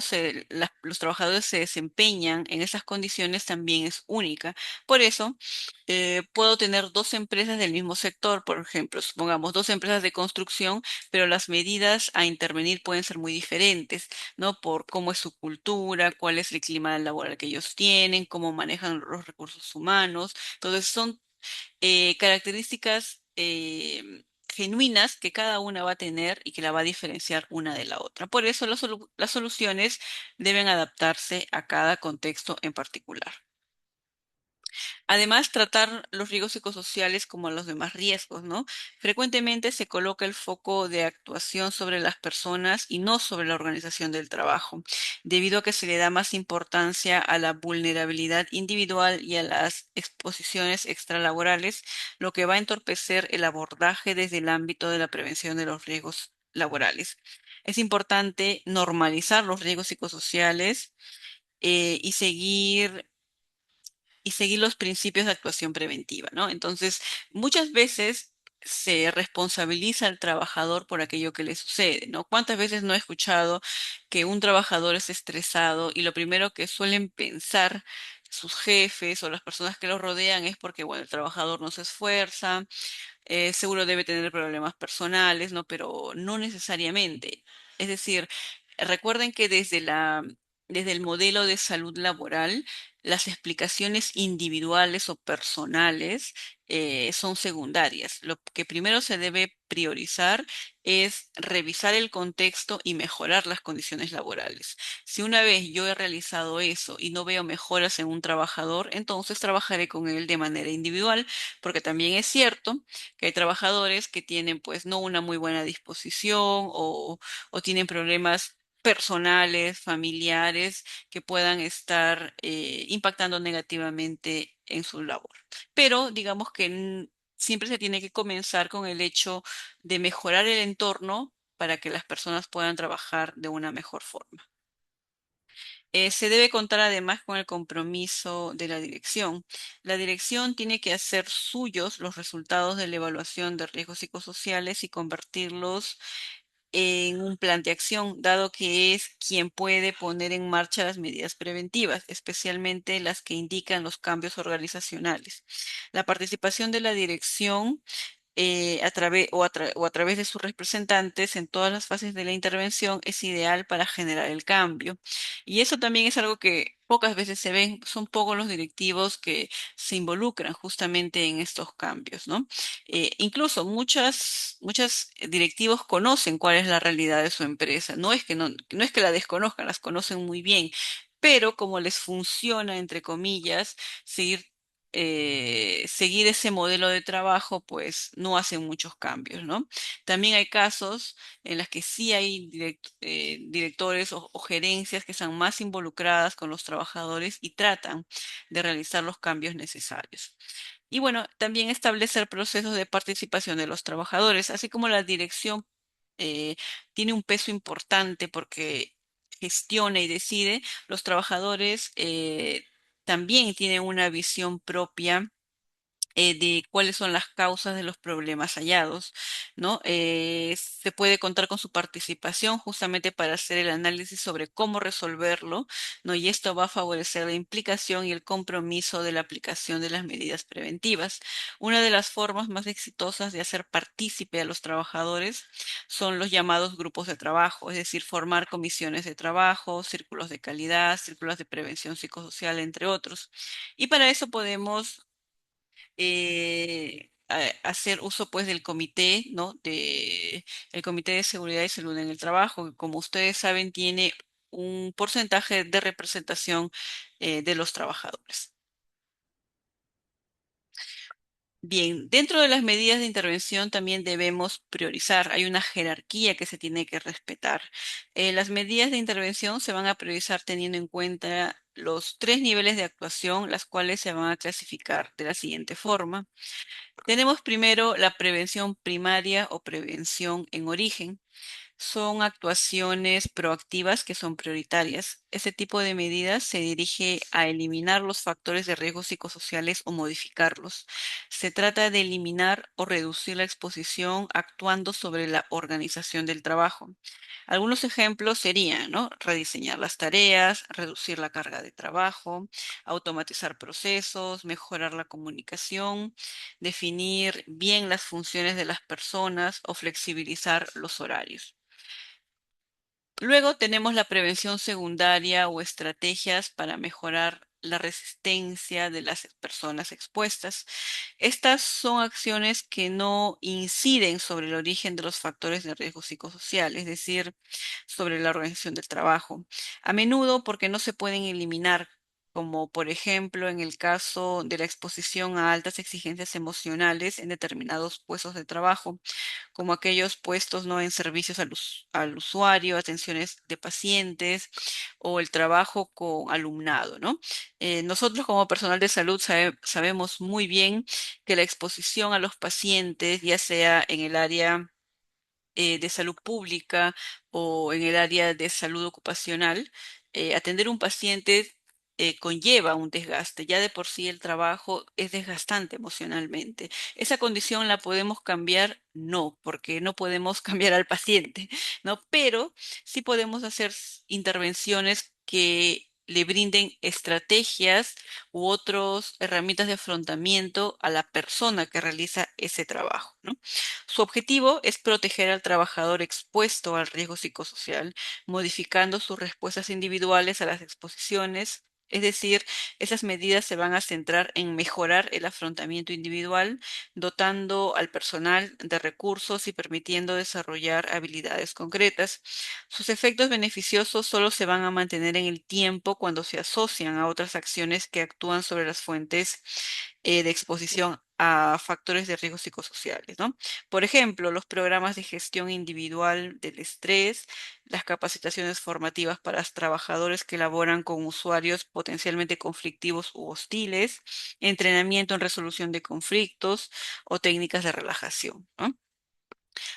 los trabajadores se desempeñan en esas condiciones también es única. Por eso, puedo tener dos empresas del mismo sector, por ejemplo, supongamos dos empresas de construcción, pero las medidas a intervenir pueden ser muy diferentes, ¿no? Por cómo es su cultura, cuál es el clima laboral que ellos tienen, cómo manejan los recursos humanos. Entonces, son características genuinas que cada una va a tener y que la va a diferenciar una de la otra. Por eso, las soluciones deben adaptarse a cada contexto en particular. Además, tratar los riesgos psicosociales como los demás riesgos, ¿no? Frecuentemente se coloca el foco de actuación sobre las personas y no sobre la organización del trabajo, debido a que se le da más importancia a la vulnerabilidad individual y a las exposiciones extralaborales, lo que va a entorpecer el abordaje desde el ámbito de la prevención de los riesgos laborales. Es importante normalizar los riesgos psicosociales y seguir los principios de actuación preventiva, ¿no? Entonces, muchas veces se responsabiliza al trabajador por aquello que le sucede, ¿no? ¿Cuántas veces no he escuchado que un trabajador es estresado y lo primero que suelen pensar sus jefes o las personas que lo rodean es porque, bueno, el trabajador no se esfuerza, seguro debe tener problemas personales, ¿no? Pero no necesariamente. Es decir, recuerden que desde el modelo de salud laboral, las explicaciones individuales o personales son secundarias. Lo que primero se debe priorizar es revisar el contexto y mejorar las condiciones laborales. Si una vez yo he realizado eso y no veo mejoras en un trabajador, entonces trabajaré con él de manera individual, porque también es cierto que hay trabajadores que tienen pues no una muy buena disposición o tienen problemas personales, familiares, que puedan estar impactando negativamente en su labor. Pero digamos que siempre se tiene que comenzar con el hecho de mejorar el entorno para que las personas puedan trabajar de una mejor forma. Se debe contar además con el compromiso de la dirección. La dirección tiene que hacer suyos los resultados de la evaluación de riesgos psicosociales y convertirlos en un plan de acción, dado que es quien puede poner en marcha las medidas preventivas, especialmente las que indican los cambios organizacionales. La participación de la dirección a través de sus representantes en todas las fases de la intervención es ideal para generar el cambio. Y eso también es algo que pocas veces se ven, son pocos los directivos que se involucran justamente en estos cambios, ¿no? Incluso muchas directivos conocen cuál es la realidad de su empresa. No es que la desconozcan, las conocen muy bien. Pero como les funciona, entre comillas, seguir ese modelo de trabajo, pues no hacen muchos cambios, ¿no? También hay casos en los que sí hay directores o gerencias que están más involucradas con los trabajadores y tratan de realizar los cambios necesarios. Y bueno, también establecer procesos de participación de los trabajadores, así como la dirección eh, tiene un peso importante porque gestiona y decide, los trabajadores también tienen una visión propia de cuáles son las causas de los problemas hallados, ¿no? Se puede contar con su participación justamente para hacer el análisis sobre cómo resolverlo, ¿no? Y esto va a favorecer la implicación y el compromiso de la aplicación de las medidas preventivas. Una de las formas más exitosas de hacer partícipe a los trabajadores son los llamados grupos de trabajo, es decir, formar comisiones de trabajo, círculos de calidad, círculos de prevención psicosocial, entre otros. Y para eso podemos hacer uso pues del comité, ¿no? El Comité de Seguridad y Salud en el Trabajo, que como ustedes saben tiene un porcentaje de representación de los trabajadores. Bien, dentro de las medidas de intervención también debemos priorizar. Hay una jerarquía que se tiene que respetar. Las medidas de intervención se van a priorizar teniendo en cuenta los tres niveles de actuación, las cuales se van a clasificar de la siguiente forma. Tenemos primero la prevención primaria o prevención en origen. Son actuaciones proactivas que son prioritarias. Este tipo de medidas se dirige a eliminar los factores de riesgo psicosociales o modificarlos. Se trata de eliminar o reducir la exposición actuando sobre la organización del trabajo. Algunos ejemplos serían, ¿no? Rediseñar las tareas, reducir la carga de trabajo, automatizar procesos, mejorar la comunicación, definir bien las funciones de las personas o flexibilizar los horarios. Luego tenemos la prevención secundaria o estrategias para mejorar la resistencia de las personas expuestas. Estas son acciones que no inciden sobre el origen de los factores de riesgo psicosocial, es decir, sobre la organización del trabajo. A menudo porque no se pueden eliminar, como por ejemplo en el caso de la exposición a altas exigencias emocionales en determinados puestos de trabajo como aquellos puestos no en servicios al usuario, atenciones de pacientes o el trabajo con alumnado, ¿no? Nosotros como personal de salud sabemos muy bien que la exposición a los pacientes, ya sea en el área de salud pública o en el área de salud ocupacional, atender un paciente conlleva un desgaste. Ya de por sí el trabajo es desgastante emocionalmente. ¿Esa condición la podemos cambiar? No, porque no podemos cambiar al paciente, ¿no? Pero sí podemos hacer intervenciones que le brinden estrategias u otras herramientas de afrontamiento a la persona que realiza ese trabajo, ¿no? Su objetivo es proteger al trabajador expuesto al riesgo psicosocial, modificando sus respuestas individuales a las exposiciones. Es decir, esas medidas se van a centrar en mejorar el afrontamiento individual, dotando al personal de recursos y permitiendo desarrollar habilidades concretas. Sus efectos beneficiosos solo se van a mantener en el tiempo cuando se asocian a otras acciones que actúan sobre las fuentes de exposición a factores de riesgo psicosociales, ¿no? Por ejemplo, los programas de gestión individual del estrés, las capacitaciones formativas para trabajadores que laboran con usuarios potencialmente conflictivos u hostiles, entrenamiento en resolución de conflictos o técnicas de relajación, ¿no?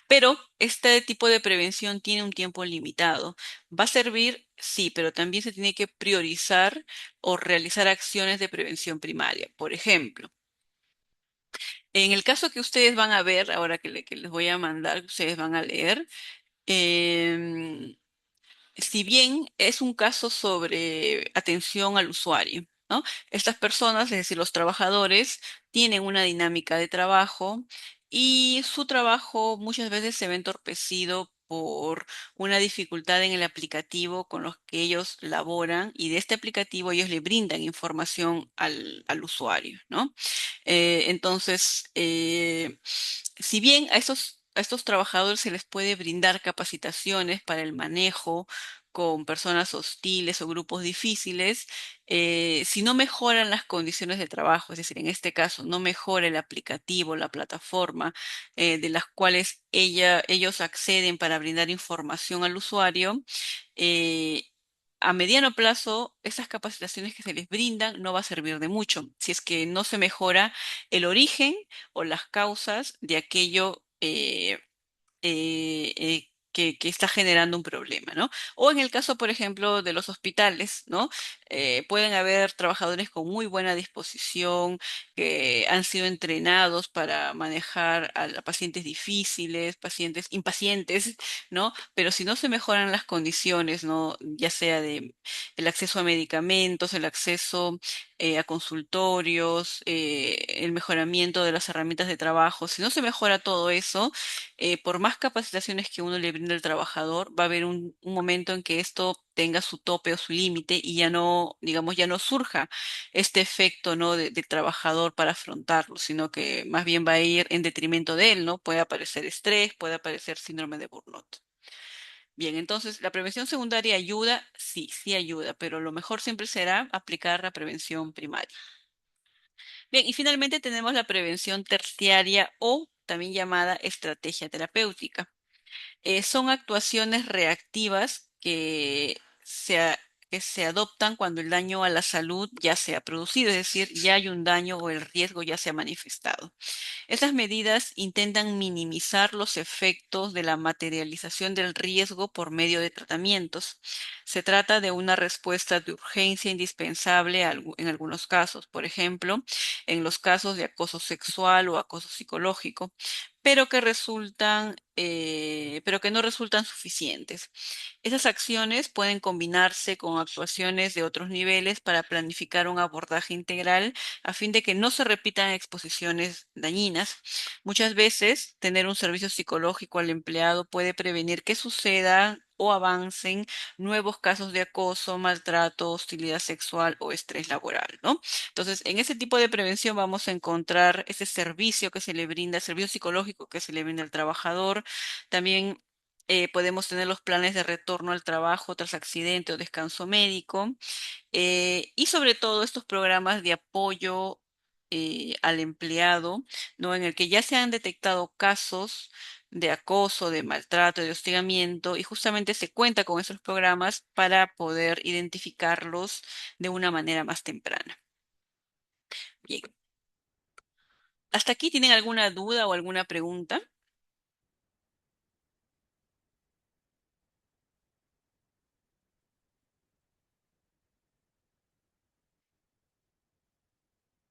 Pero este tipo de prevención tiene un tiempo limitado. ¿Va a servir? Sí, pero también se tiene que priorizar o realizar acciones de prevención primaria. Por ejemplo, en el caso que ustedes van a ver, ahora que les voy a mandar, ustedes van a leer, em, si bien es un caso sobre atención al usuario, ¿no? Estas personas, es decir, los trabajadores, tienen una dinámica de trabajo y su trabajo muchas veces se ve entorpecido por una dificultad en el aplicativo con los que ellos laboran y de este aplicativo ellos le brindan información al usuario, ¿no? Entonces, si bien a estos trabajadores se les puede brindar capacitaciones para el manejo con personas hostiles o grupos difíciles, si no mejoran las condiciones de trabajo, es decir, en este caso, no mejora el aplicativo, la plataforma de las cuales ellos acceden para brindar información al usuario, eh, a mediano plazo, esas capacitaciones que se les brindan no va a servir de mucho si es que no se mejora el origen o las causas de aquello que está generando un problema, ¿no? O en el caso, por ejemplo, de los hospitales, ¿no? Pueden haber trabajadores con muy buena disposición, que han sido entrenados para manejar a pacientes difíciles, pacientes impacientes, ¿no? Pero si no se mejoran las condiciones, ¿no? Ya sea de el acceso a medicamentos, el acceso a consultorios, el mejoramiento de las herramientas de trabajo, si no se mejora todo eso, por más capacitaciones que uno le brinde al trabajador, va a haber un momento en que esto tenga su tope o su límite y ya no, digamos, ya no surja este efecto, ¿no? Del trabajador para afrontarlo, sino que más bien va a ir en detrimento de él, ¿no? Puede aparecer estrés, puede aparecer síndrome de burnout. Bien, entonces, ¿la prevención secundaria ayuda? Sí, sí ayuda, pero lo mejor siempre será aplicar la prevención primaria. Bien, y finalmente tenemos la prevención terciaria o también llamada estrategia terapéutica. Son actuaciones reactivas que se adoptan cuando el daño a la salud ya se ha producido, es decir, ya hay un daño o el riesgo ya se ha manifestado. Estas medidas intentan minimizar los efectos de la materialización del riesgo por medio de tratamientos. Se trata de una respuesta de urgencia indispensable en algunos casos, por ejemplo, en los casos de acoso sexual o acoso psicológico, pero que no resultan suficientes. Esas acciones pueden combinarse con actuaciones de otros niveles para planificar un abordaje integral a fin de que no se repitan exposiciones dañinas. Muchas veces, tener un servicio psicológico al empleado puede prevenir que sucedan o avancen nuevos casos de acoso, maltrato, hostilidad sexual o estrés laboral, ¿no? Entonces, en ese tipo de prevención vamos a encontrar ese servicio que se le brinda, servicio psicológico que se le brinda al trabajador. También podemos tener los planes de retorno al trabajo tras accidente o descanso médico. Y sobre todo estos programas de apoyo al empleado, ¿no? En el que ya se han detectado casos de acoso, de maltrato, de hostigamiento, y justamente se cuenta con esos programas para poder identificarlos de una manera más temprana. Bien, ¿hasta aquí tienen alguna duda o alguna pregunta?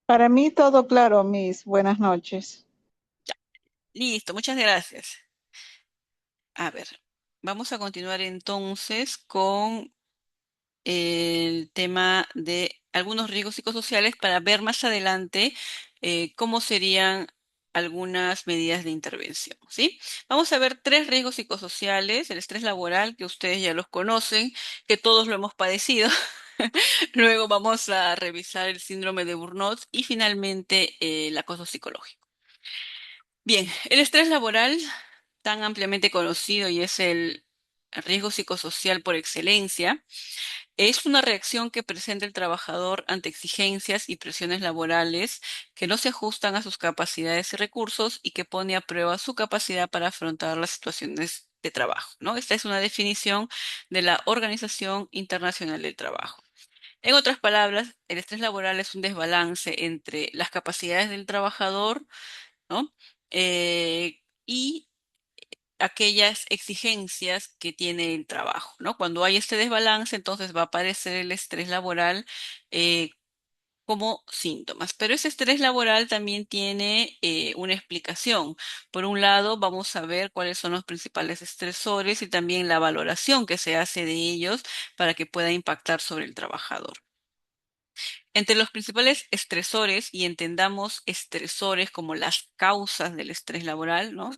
Para mí todo claro, Miss. Buenas noches. Listo, muchas gracias. A ver, vamos a continuar entonces con el tema de algunos riesgos psicosociales para ver más adelante cómo serían algunas medidas de intervención, ¿sí? Vamos a ver tres riesgos psicosociales: el estrés laboral, que ustedes ya los conocen, que todos lo hemos padecido. Luego vamos a revisar el síndrome de Burnout y finalmente el acoso psicológico. Bien, el estrés laboral, tan ampliamente conocido y es el riesgo psicosocial por excelencia, es una reacción que presenta el trabajador ante exigencias y presiones laborales que no se ajustan a sus capacidades y recursos y que pone a prueba su capacidad para afrontar las situaciones de trabajo, ¿no? Esta es una definición de la Organización Internacional del Trabajo. En otras palabras, el estrés laboral es un desbalance entre las capacidades del trabajador, ¿no? Y aquellas exigencias que tiene el trabajo, ¿no? Cuando hay este desbalance, entonces va a aparecer el estrés laboral eh, como síntomas. Pero ese estrés laboral también tiene una explicación. Por un lado, vamos a ver cuáles son los principales estresores y también la valoración que se hace de ellos para que pueda impactar sobre el trabajador. Entre los principales estresores, y entendamos estresores como las causas del estrés laboral, ¿no?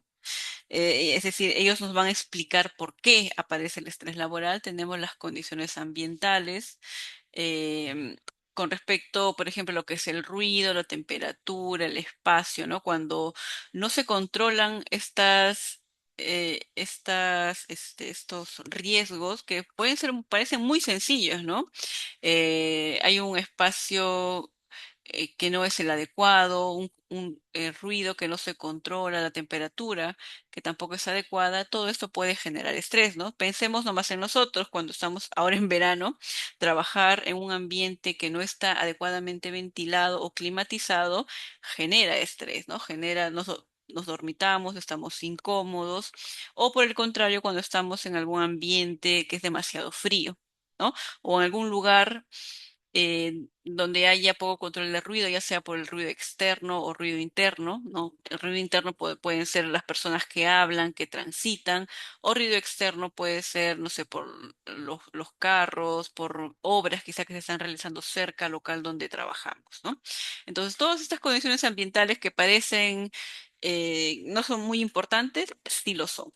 Es decir, ellos nos van a explicar por qué aparece el estrés laboral. Tenemos las condiciones ambientales, em, con respecto, por ejemplo, a lo que es el ruido, la temperatura, el espacio, ¿no? Cuando no se controlan estos riesgos que parecen muy sencillos, ¿no? Hay un espacio que no es el adecuado, un ruido que no se controla, la temperatura que tampoco es adecuada, todo esto puede generar estrés, ¿no? Pensemos nomás en nosotros cuando estamos ahora en verano, trabajar en un ambiente que no está adecuadamente ventilado o climatizado genera estrés, ¿no? Genera, nos dormitamos, estamos incómodos, o por el contrario, cuando estamos en algún ambiente que es demasiado frío, ¿no? O en algún lugar donde haya poco control de ruido, ya sea por el ruido externo o ruido interno, ¿no? El ruido interno pueden ser las personas que hablan, que transitan, o ruido externo puede ser, no sé, por los carros, por obras quizá que se están realizando cerca al local donde trabajamos, ¿no? Entonces, todas estas condiciones ambientales que parecen no son muy importantes, sí lo son.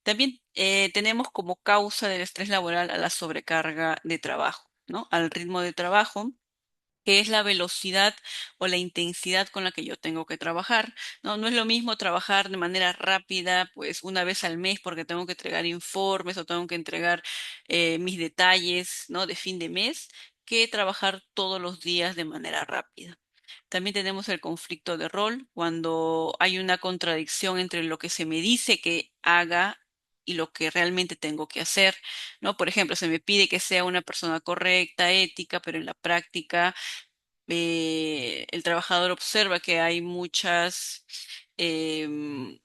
También tenemos como causa del estrés laboral a la sobrecarga de trabajo, ¿no? Al ritmo de trabajo, que es la velocidad o la intensidad con la que yo tengo que trabajar, ¿no? No es lo mismo trabajar de manera rápida, pues una vez al mes porque tengo que entregar informes o tengo que entregar mis detalles, ¿no? De fin de mes, que trabajar todos los días de manera rápida. También tenemos el conflicto de rol, cuando hay una contradicción entre lo que se me dice que haga y lo que realmente tengo que hacer, ¿no? Por ejemplo, se me pide que sea una persona correcta, ética, pero en la práctica el trabajador observa que hay em,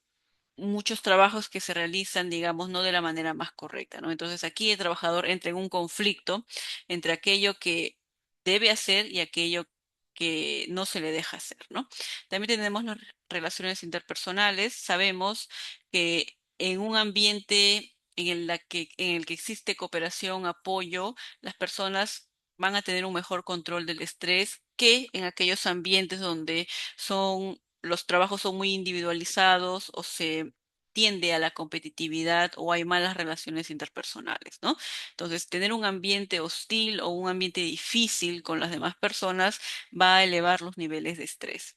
muchos trabajos que se realizan, digamos, no de la manera más correcta, ¿no? Entonces aquí el trabajador entra en un conflicto entre aquello que debe hacer y aquello que no se le deja hacer, ¿no? También tenemos las relaciones interpersonales. Sabemos que en un ambiente en el que existe cooperación, apoyo, las personas van a tener un mejor control del estrés que en aquellos ambientes donde los trabajos son muy individualizados o se tiende a la competitividad o hay malas relaciones interpersonales, ¿no? Entonces, tener un ambiente hostil o un ambiente difícil con las demás personas va a elevar los niveles de estrés.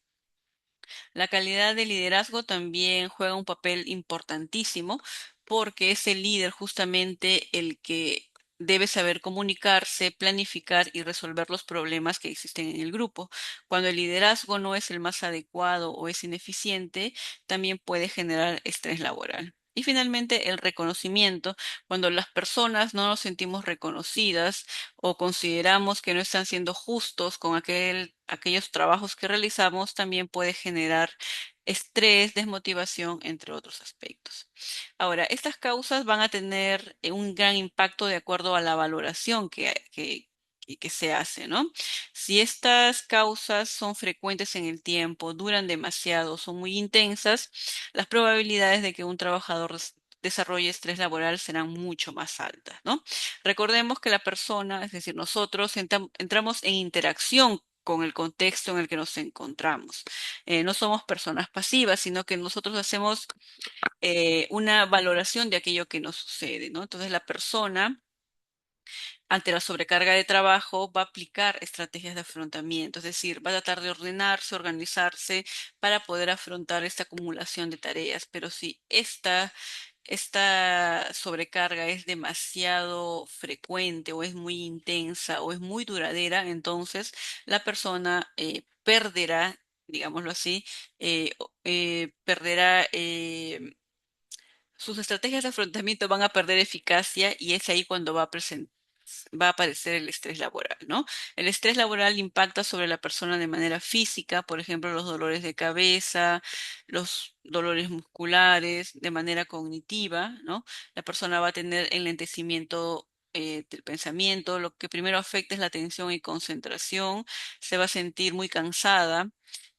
La calidad de liderazgo también juega un papel importantísimo porque es el líder justamente el que debe saber comunicarse, planificar y resolver los problemas que existen en el grupo. Cuando el liderazgo no es el más adecuado o es ineficiente, también puede generar estrés laboral. Y finalmente, el reconocimiento. Cuando las personas no nos sentimos reconocidas o consideramos que no están siendo justos con aquellos trabajos que realizamos, también puede generar estrés, desmotivación, entre otros aspectos. Ahora, estas causas van a tener un gran impacto de acuerdo a la valoración que se hace, ¿no? Si estas causas son frecuentes en el tiempo, duran demasiado, son muy intensas, las probabilidades de que un trabajador desarrolle estrés laboral serán mucho más altas, ¿no? Recordemos que la persona, es decir, nosotros entramos en interacción con el contexto en el que nos encontramos. No somos personas pasivas, sino que nosotros hacemos una valoración de aquello que nos sucede, ¿no? Entonces la persona, ante la sobrecarga de trabajo, va a aplicar estrategias de afrontamiento, es decir, va a tratar de ordenarse, organizarse para poder afrontar esta acumulación de tareas. Pero si esta sobrecarga es demasiado frecuente o es muy intensa o es muy duradera, entonces la persona perderá, digámoslo así, perderá sus estrategias de afrontamiento van a perder eficacia y es ahí cuando va a aparecer el estrés laboral, ¿no? El estrés laboral impacta sobre la persona de manera física, por ejemplo, los dolores de cabeza, los dolores musculares, de manera cognitiva, ¿no? La persona va a tener enlentecimiento del pensamiento, lo que primero afecta es la atención y concentración, se va a sentir muy cansada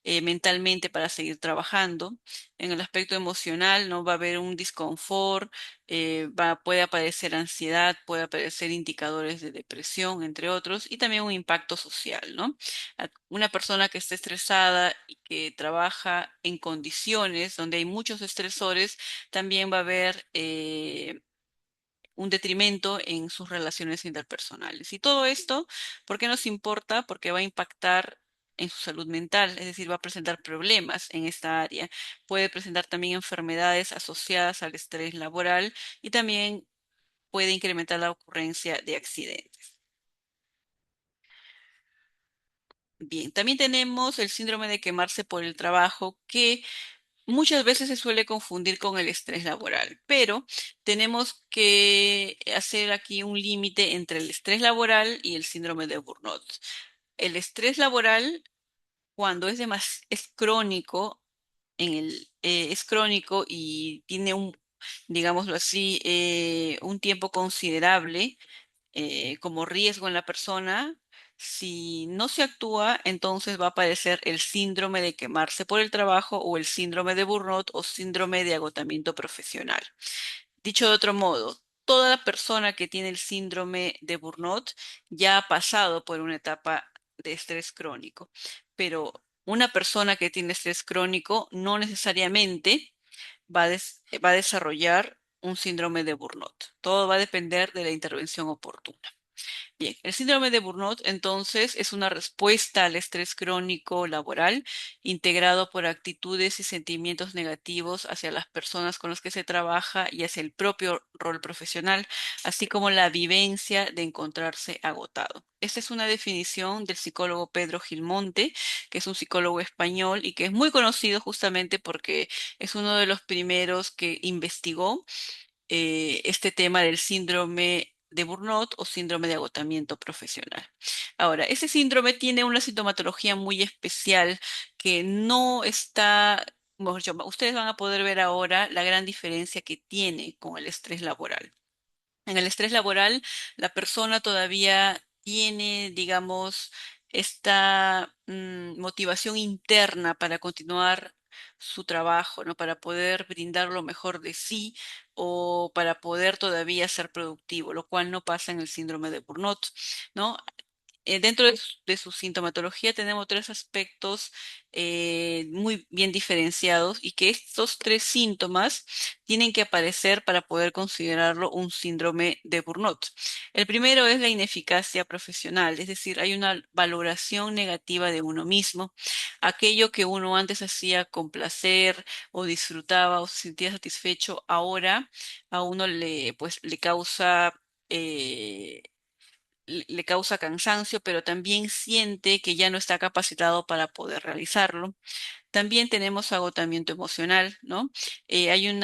mentalmente para seguir trabajando. En el aspecto emocional, ¿no? Va a haber un disconfort, puede aparecer ansiedad, puede aparecer indicadores de depresión, entre otros, y también un impacto social, ¿no? Una persona que esté estresada y que trabaja en condiciones donde hay muchos estresores, también va a haber un detrimento en sus relaciones interpersonales. Y todo esto, ¿por qué nos importa? Porque va a impactar en su salud mental, es decir, va a presentar problemas en esta área. Puede presentar también enfermedades asociadas al estrés laboral y también puede incrementar la ocurrencia de accidentes. Bien, también tenemos el síndrome de quemarse por el trabajo, que muchas veces se suele confundir con el estrés laboral, pero tenemos que hacer aquí un límite entre el estrés laboral y el síndrome de burnout. El estrés laboral, cuando es crónico, es crónico y tiene digámoslo así, un tiempo considerable como riesgo en la persona. Si no se actúa, entonces va a aparecer el síndrome de quemarse por el trabajo o el síndrome de burnout o síndrome de agotamiento profesional. Dicho de otro modo, toda persona que tiene el síndrome de burnout ya ha pasado por una etapa de estrés crónico, pero una persona que tiene estrés crónico no necesariamente va a desarrollar un síndrome de burnout. Todo va a depender de la intervención oportuna. Bien, el síndrome de burnout entonces es una respuesta al estrés crónico laboral integrado por actitudes y sentimientos negativos hacia las personas con las que se trabaja y hacia el propio rol profesional, así como la vivencia de encontrarse agotado. Esta es una definición del psicólogo Pedro Gilmonte, que es un psicólogo español y que es muy conocido justamente porque es uno de los primeros que investigó este tema del síndrome de burnout o síndrome de agotamiento profesional. Ahora, ese síndrome tiene una sintomatología muy especial que no está, mejor dicho, ustedes van a poder ver ahora la gran diferencia que tiene con el estrés laboral. En el estrés laboral, la persona todavía tiene, digamos, esta motivación interna para continuar su trabajo, ¿no? Para poder brindar lo mejor de sí o para poder todavía ser productivo, lo cual no pasa en el síndrome de burnout, ¿no? Dentro de su sintomatología tenemos tres aspectos muy bien diferenciados y que estos tres síntomas tienen que aparecer para poder considerarlo un síndrome de burnout. El primero es la ineficacia profesional, es decir, hay una valoración negativa de uno mismo. Aquello que uno antes hacía con placer o disfrutaba o se sentía satisfecho, ahora a uno pues, le causa... le causa cansancio, pero también siente que ya no está capacitado para poder realizarlo. También tenemos agotamiento emocional, ¿no? Hay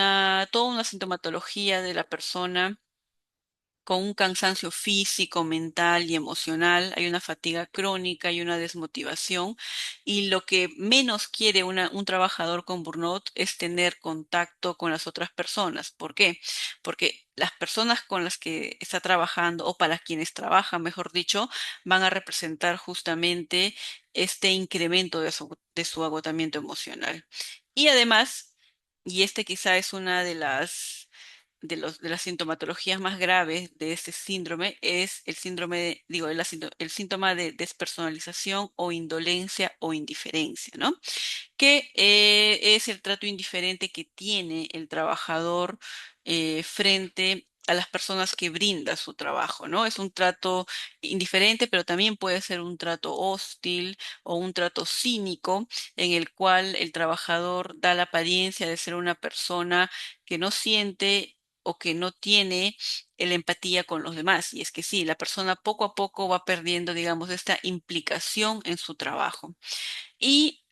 toda una sintomatología de la persona con un cansancio físico, mental y emocional, hay una fatiga crónica y una desmotivación. Y lo que menos quiere un trabajador con burnout es tener contacto con las otras personas. ¿Por qué? Porque las personas con las que está trabajando o para quienes trabaja, mejor dicho, van a representar justamente este incremento de su agotamiento emocional. Y además, y este quizá es una de de las sintomatologías más graves de este síndrome es el síndrome, digo, el síntoma de despersonalización o indolencia o indiferencia, ¿no? Que es el trato indiferente que tiene el trabajador frente a las personas que brinda su trabajo, ¿no? Es un trato indiferente, pero también puede ser un trato hostil o un trato cínico en el cual el trabajador da la apariencia de ser una persona que no siente o que no tiene la empatía con los demás. Y es que sí, la persona poco a poco va perdiendo, digamos, esta implicación en su trabajo. Y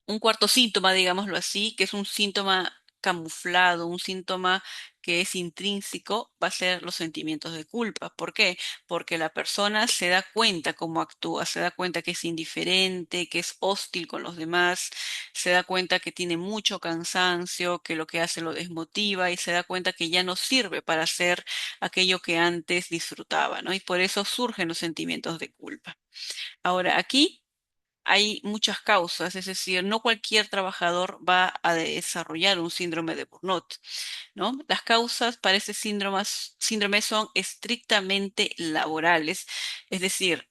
un cuarto síntoma, digámoslo así, que es un síntoma camuflado, un síntoma que es intrínseco, va a ser los sentimientos de culpa. ¿Por qué? Porque la persona se da cuenta cómo actúa, se da cuenta que es indiferente, que es hostil con los demás, se da cuenta que tiene mucho cansancio, que lo que hace lo desmotiva y se da cuenta que ya no sirve para hacer aquello que antes disfrutaba, ¿no? Y por eso surgen los sentimientos de culpa. Ahora, aquí hay muchas causas, es decir, no cualquier trabajador va a desarrollar un síndrome de burnout, ¿no? Las causas para este síndrome son estrictamente laborales, es decir,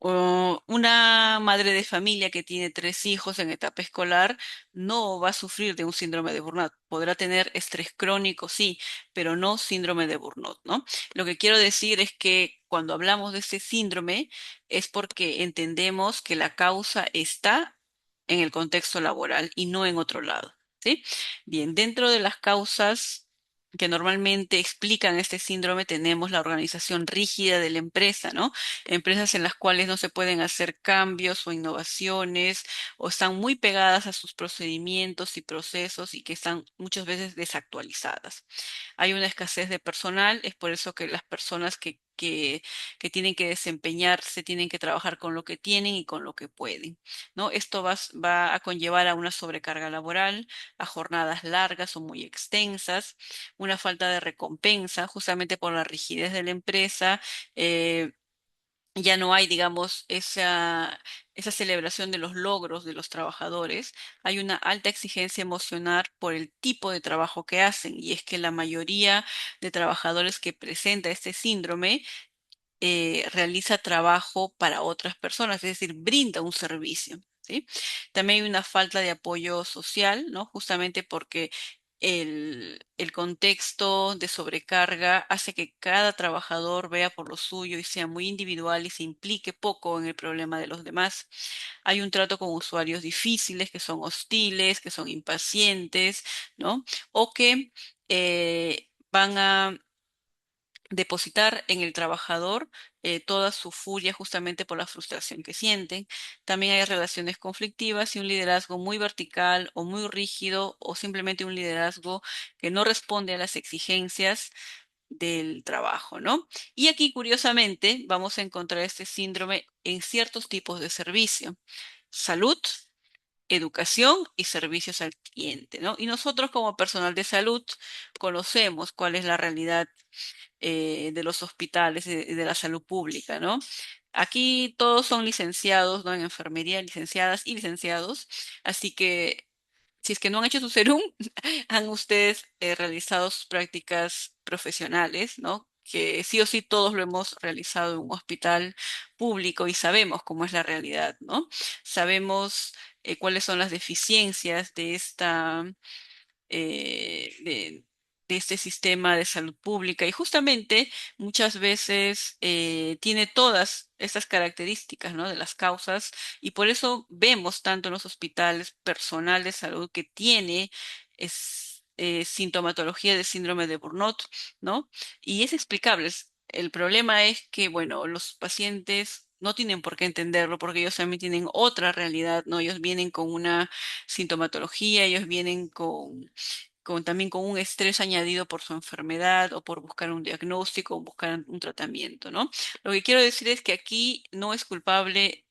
una madre de familia que tiene tres hijos en etapa escolar no va a sufrir de un síndrome de burnout. Podrá tener estrés crónico, sí, pero no síndrome de burnout, ¿no? Lo que quiero decir es que cuando hablamos de este síndrome es porque entendemos que la causa está en el contexto laboral y no en otro lado, ¿sí? Bien, dentro de las causas que normalmente explican este síndrome tenemos la organización rígida de la empresa, ¿no? Empresas en las cuales no se pueden hacer cambios o innovaciones o están muy pegadas a sus procedimientos y procesos y que están muchas veces desactualizadas. Hay una escasez de personal, es por eso que las personas que tienen que desempeñarse, tienen que trabajar con lo que tienen y con lo que pueden, ¿no? Esto va a conllevar a una sobrecarga laboral, a jornadas largas o muy extensas, una falta de recompensa justamente por la rigidez de la empresa. Ya no hay, digamos, esa celebración de los logros de los trabajadores. Hay una alta exigencia emocional por el tipo de trabajo que hacen, y es que la mayoría de trabajadores que presenta este síndrome realiza trabajo para otras personas, es decir, brinda un servicio, ¿sí? También hay una falta de apoyo social, ¿no? Justamente porque el contexto de sobrecarga hace que cada trabajador vea por lo suyo y sea muy individual y se implique poco en el problema de los demás. Hay un trato con usuarios difíciles, que son hostiles, que son impacientes, ¿no? O que van a depositar en el trabajador toda su furia justamente por la frustración que sienten. También hay relaciones conflictivas y un liderazgo muy vertical o muy rígido, o simplemente un liderazgo que no responde a las exigencias del trabajo, ¿no? Y aquí, curiosamente, vamos a encontrar este síndrome en ciertos tipos de servicio: salud, educación y servicios al cliente, ¿no? Y nosotros, como personal de salud, conocemos cuál es la realidad de los hospitales y de la salud pública, ¿no? Aquí todos son licenciados, ¿no? En enfermería, licenciadas y licenciados, así que si es que no han hecho su serum, han ustedes realizado sus prácticas profesionales, ¿no? Que sí o sí todos lo hemos realizado en un hospital público y sabemos cómo es la realidad, ¿no? Sabemos cuáles son las deficiencias de esta eh, de, de este sistema de salud pública, y justamente muchas veces tiene todas estas características, ¿no? De las causas, y por eso vemos tanto en los hospitales personal de salud que tiene sintomatología de síndrome de Burnout, ¿no? Y es explicable. El problema es que, bueno, los pacientes no tienen por qué entenderlo, porque ellos también tienen otra realidad, ¿no? Ellos vienen con una sintomatología, ellos vienen también con un estrés añadido por su enfermedad o por buscar un diagnóstico o buscar un tratamiento, ¿no? Lo que quiero decir es que aquí no es culpable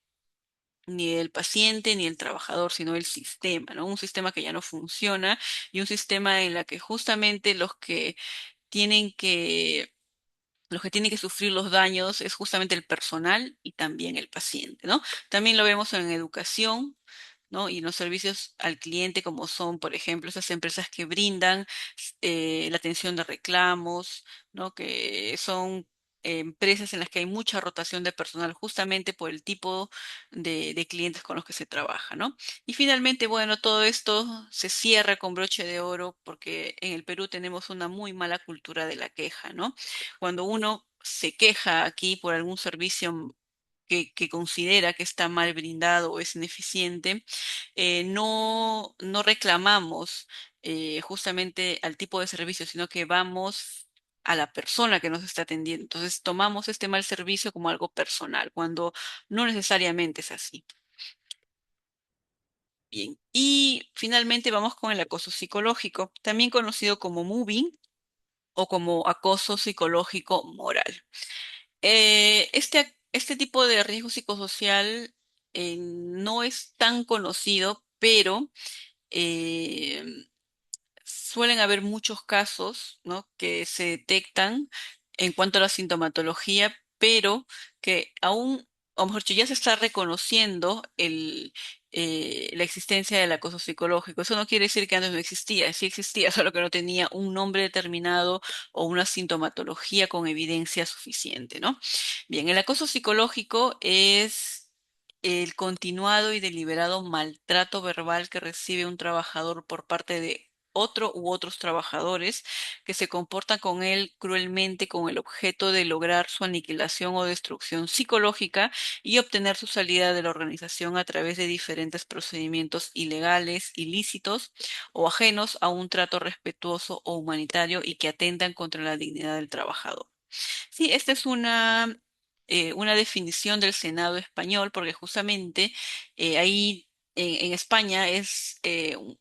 ni el paciente ni el trabajador, sino el sistema, ¿no? Un sistema que ya no funciona, y un sistema en la que justamente tienen que los que tienen que sufrir los daños es justamente el personal y también el paciente, ¿no? También lo vemos en educación, ¿no? Y en los servicios al cliente, como son, por ejemplo, esas empresas que brindan la atención de reclamos, ¿no? Que son empresas en las que hay mucha rotación de personal justamente por el tipo de clientes con los que se trabaja, ¿no? Y finalmente, bueno, todo esto se cierra con broche de oro porque en el Perú tenemos una muy mala cultura de la queja, ¿no? Cuando uno se queja aquí por algún servicio que considera que está mal brindado o es ineficiente, no reclamamos justamente al tipo de servicio, sino que vamos a la persona que nos está atendiendo. Entonces tomamos este mal servicio como algo personal, cuando no necesariamente es así. Bien, y finalmente vamos con el acoso psicológico, también conocido como mobbing o como acoso psicológico moral. Este tipo de riesgo psicosocial no es tan conocido, pero eh, suelen haber muchos casos, ¿no? Que se detectan en cuanto a la sintomatología, pero que aún, o mejor dicho, ya se está reconociendo la existencia del acoso psicológico. Eso no quiere decir que antes no existía, sí existía, solo que no tenía un nombre determinado o una sintomatología con evidencia suficiente, ¿no? Bien, el acoso psicológico es el continuado y deliberado maltrato verbal que recibe un trabajador por parte de otro u otros trabajadores que se comportan con él cruelmente con el objeto de lograr su aniquilación o destrucción psicológica y obtener su salida de la organización a través de diferentes procedimientos ilegales, ilícitos o ajenos a un trato respetuoso o humanitario y que atentan contra la dignidad del trabajador. Sí, esta es una definición del Senado español, porque justamente ahí en España es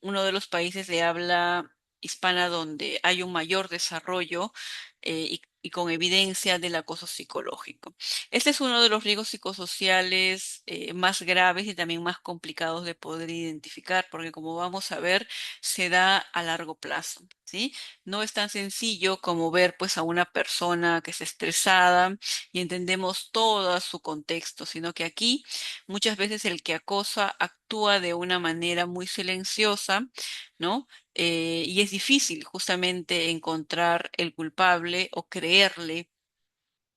uno de los países de habla hispana donde hay un mayor desarrollo y y con evidencia del acoso psicológico. Este es uno de los riesgos psicosociales más graves y también más complicados de poder identificar, porque como vamos a ver, se da a largo plazo, ¿sí? No es tan sencillo como ver pues a una persona que está estresada y entendemos todo su contexto, sino que aquí muchas veces el que acosa actúa de una manera muy silenciosa, ¿no? Y es difícil justamente encontrar el culpable o creerle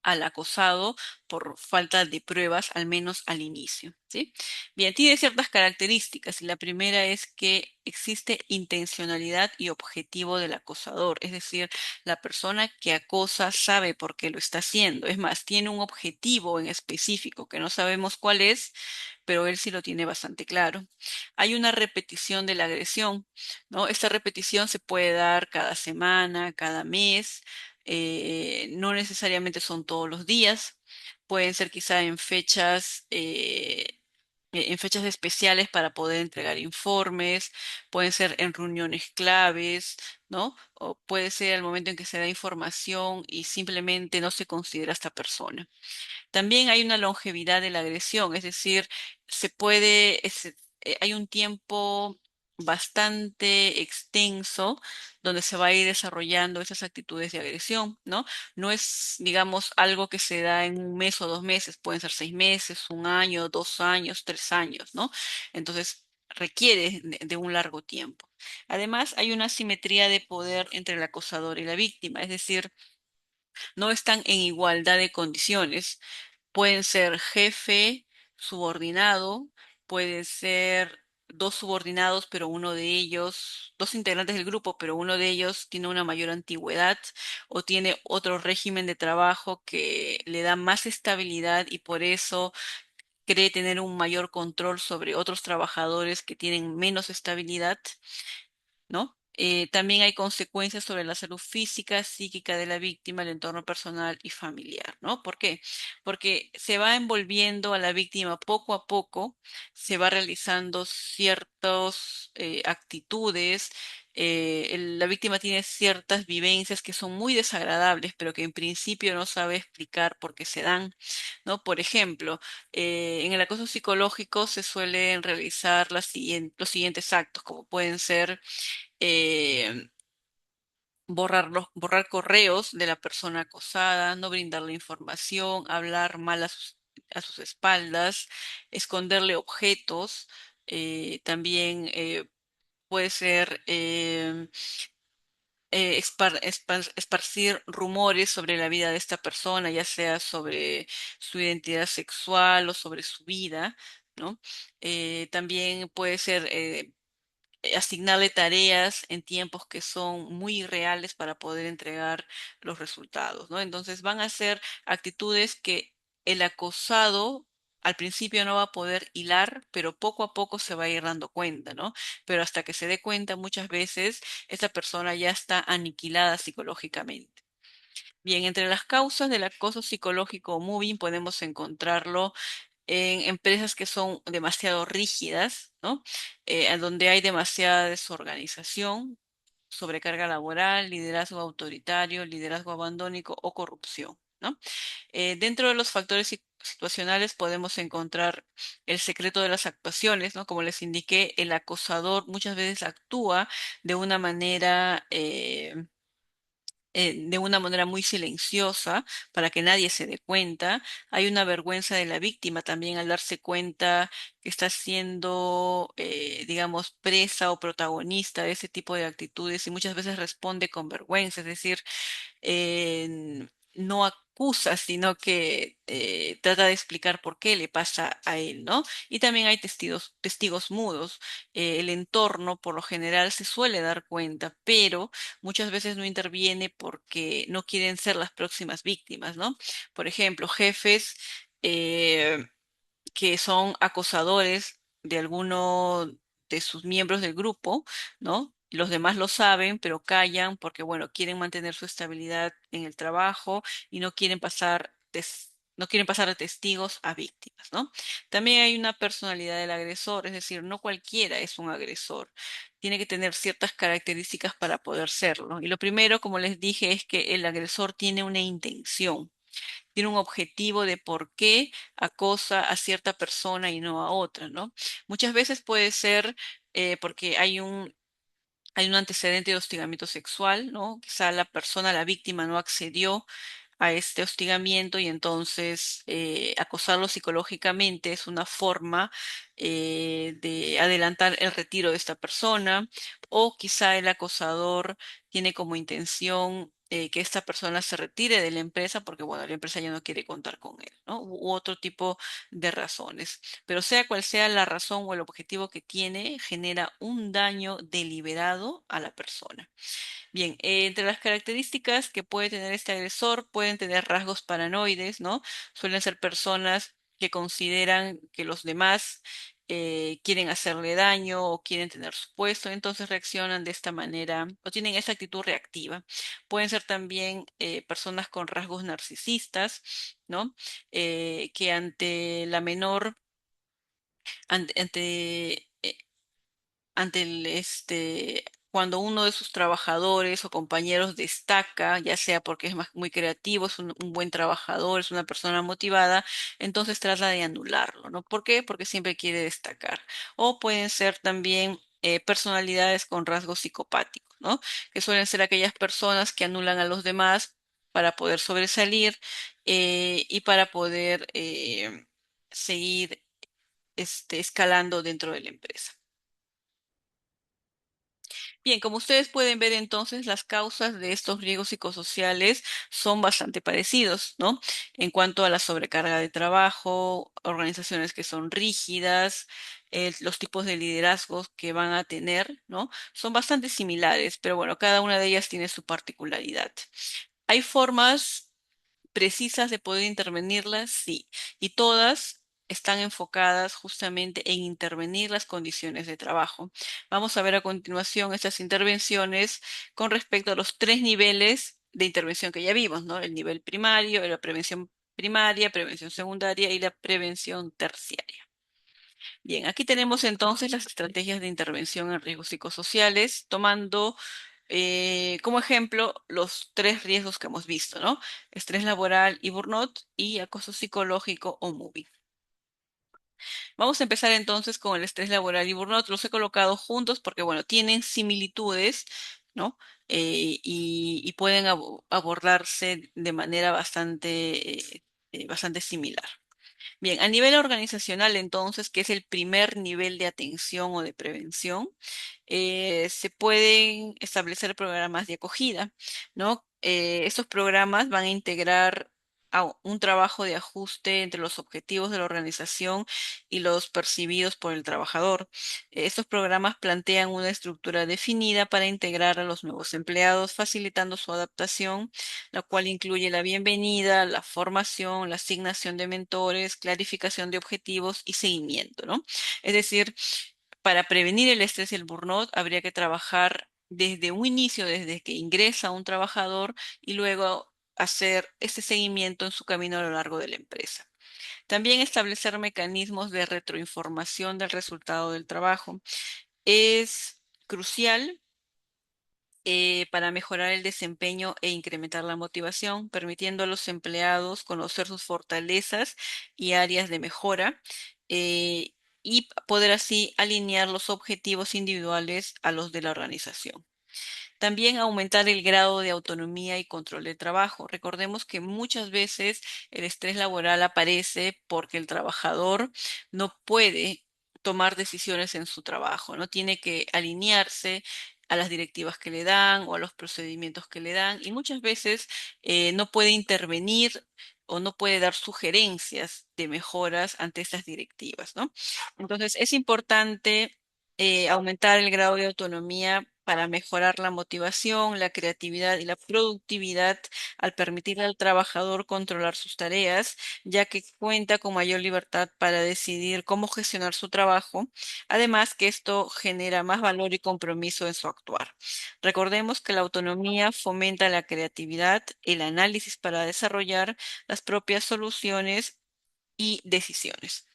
al acosado por falta de pruebas, al menos al inicio, ¿sí? Bien, tiene ciertas características y la primera es que existe intencionalidad y objetivo del acosador, es decir, la persona que acosa sabe por qué lo está haciendo, es más, tiene un objetivo en específico que no sabemos cuál es, pero él sí lo tiene bastante claro. Hay una repetición de la agresión, ¿no? Esta repetición se puede dar cada semana, cada mes, no necesariamente son todos los días, pueden ser quizá en fechas especiales para poder entregar informes, pueden ser en reuniones claves, ¿no? O puede ser el momento en que se da información y simplemente no se considera a esta persona. También hay una longevidad de la agresión, es decir, hay un tiempo bastante extenso donde se va a ir desarrollando esas actitudes de agresión, ¿no? No es, digamos, algo que se da en un mes o 2 meses, pueden ser 6 meses, un año, 2 años, 3 años, ¿no? Entonces, requiere de un largo tiempo. Además, hay una simetría de poder entre el acosador y la víctima, es decir, no están en igualdad de condiciones. Pueden ser jefe, subordinado, pueden ser dos subordinados, pero uno de ellos, dos integrantes del grupo, pero uno de ellos tiene una mayor antigüedad o tiene otro régimen de trabajo que le da más estabilidad y por eso cree tener un mayor control sobre otros trabajadores que tienen menos estabilidad, ¿no? También hay consecuencias sobre la salud física, psíquica de la víctima, el entorno personal y familiar, ¿no? ¿Por qué? Porque se va envolviendo a la víctima poco a poco, se va realizando ciertas actitudes, la víctima tiene ciertas vivencias que son muy desagradables, pero que en principio no sabe explicar por qué se dan, ¿no? Por ejemplo, en el acoso psicológico se suelen realizar los siguientes actos, como pueden ser eh, borrar correos de la persona acosada, no brindarle información, hablar mal a sus espaldas, esconderle objetos, también puede ser esparcir rumores sobre la vida de esta persona, ya sea sobre su identidad sexual o sobre su vida, ¿no? También puede ser asignarle tareas en tiempos que son muy irreales para poder entregar los resultados, ¿no? Entonces van a ser actitudes que el acosado al principio no va a poder hilar, pero poco a poco se va a ir dando cuenta, ¿no? Pero hasta que se dé cuenta, muchas veces esta persona ya está aniquilada psicológicamente. Bien, entre las causas del acoso psicológico o moving podemos encontrarlo en empresas que son demasiado rígidas, ¿no? En donde hay demasiada desorganización, sobrecarga laboral, liderazgo autoritario, liderazgo abandónico o corrupción, ¿no? Dentro de los factores situacionales podemos encontrar el secreto de las actuaciones, ¿no? Como les indiqué, el acosador muchas veces actúa de una manera muy silenciosa para que nadie se dé cuenta. Hay una vergüenza de la víctima también al darse cuenta que está siendo, digamos, presa o protagonista de ese tipo de actitudes y muchas veces responde con vergüenza, es decir, no acusa, sino que trata de explicar por qué le pasa a él, ¿no? Y también hay testigos mudos. El entorno, por lo general, se suele dar cuenta, pero muchas veces no interviene porque no quieren ser las próximas víctimas, ¿no? Por ejemplo, jefes eh, que son acosadores de alguno de sus miembros del grupo, ¿no? Los demás lo saben, pero callan porque, bueno, quieren mantener su estabilidad en el trabajo y no quieren pasar no quieren pasar de testigos a víctimas, ¿no? También hay una personalidad del agresor, es decir, no cualquiera es un agresor. Tiene que tener ciertas características para poder serlo. Y lo primero, como les dije, es que el agresor tiene una intención, tiene un objetivo de por qué acosa a cierta persona y no a otra, ¿no? Muchas veces puede ser porque hay un antecedente de hostigamiento sexual, ¿no? Quizá la persona, la víctima, no accedió a este hostigamiento y entonces acosarlo psicológicamente es una forma de adelantar el retiro de esta persona, o quizá el acosador tiene como intención que esta persona se retire de la empresa porque, bueno, la empresa ya no quiere contar con él, ¿no? U otro tipo de razones. Pero sea cual sea la razón o el objetivo que tiene, genera un daño deliberado a la persona. Bien, entre las características que puede tener este agresor, pueden tener rasgos paranoides, ¿no? Suelen ser personas que consideran que los demás quieren hacerle daño o quieren tener su puesto, entonces reaccionan de esta manera o tienen esa actitud reactiva. Pueden ser también personas con rasgos narcisistas, ¿no? Que ante la menor, ante cuando uno de sus trabajadores o compañeros destaca, ya sea porque es muy creativo, es un buen trabajador, es una persona motivada, entonces trata de anularlo, ¿no? ¿Por qué? Porque siempre quiere destacar. O pueden ser también personalidades con rasgos psicopáticos, ¿no? Que suelen ser aquellas personas que anulan a los demás para poder sobresalir y para poder seguir escalando dentro de la empresa. Bien, como ustedes pueden ver entonces, las causas de estos riesgos psicosociales son bastante parecidos, ¿no? En cuanto a la sobrecarga de trabajo, organizaciones que son rígidas, los tipos de liderazgos que van a tener, ¿no? Son bastante similares, pero bueno, cada una de ellas tiene su particularidad. Hay formas precisas de poder intervenirlas, sí, y todas están enfocadas justamente en intervenir las condiciones de trabajo. Vamos a ver a continuación estas intervenciones con respecto a los tres niveles de intervención que ya vimos, ¿no? El nivel primario, la prevención primaria, prevención secundaria y la prevención terciaria. Bien, aquí tenemos entonces las estrategias de intervención en riesgos psicosociales, tomando como ejemplo los tres riesgos que hemos visto, ¿no? Estrés laboral y burnout y acoso psicológico o mobbing. Vamos a empezar entonces con el estrés laboral y burnout. Los he colocado juntos porque, bueno, tienen similitudes, ¿no? Y pueden abordarse de manera bastante similar. Bien, a nivel organizacional, entonces, que es el primer nivel de atención o de prevención, se pueden establecer programas de acogida, ¿no? Estos programas van a integrar un trabajo de ajuste entre los objetivos de la organización y los percibidos por el trabajador. Estos programas plantean una estructura definida para integrar a los nuevos empleados, facilitando su adaptación, la cual incluye la bienvenida, la formación, la asignación de mentores, clarificación de objetivos y seguimiento, ¿no? Es decir, para prevenir el estrés y el burnout, habría que trabajar desde un inicio, desde que ingresa un trabajador y luego hacer este seguimiento en su camino a lo largo de la empresa. También establecer mecanismos de retroinformación del resultado del trabajo. Es crucial para mejorar el desempeño e incrementar la motivación, permitiendo a los empleados conocer sus fortalezas y áreas de mejora, y poder así alinear los objetivos individuales a los de la organización. También aumentar el grado de autonomía y control del trabajo. Recordemos que muchas veces el estrés laboral aparece porque el trabajador no puede tomar decisiones en su trabajo, no tiene que alinearse a las directivas que le dan o a los procedimientos que le dan, y muchas veces no puede intervenir o no puede dar sugerencias de mejoras ante estas directivas, ¿no? Entonces es importante aumentar el grado de autonomía para mejorar la motivación, la creatividad y la productividad al permitirle al trabajador controlar sus tareas, ya que cuenta con mayor libertad para decidir cómo gestionar su trabajo, además que esto genera más valor y compromiso en su actuar. Recordemos que la autonomía fomenta la creatividad, el análisis para desarrollar las propias soluciones y decisiones.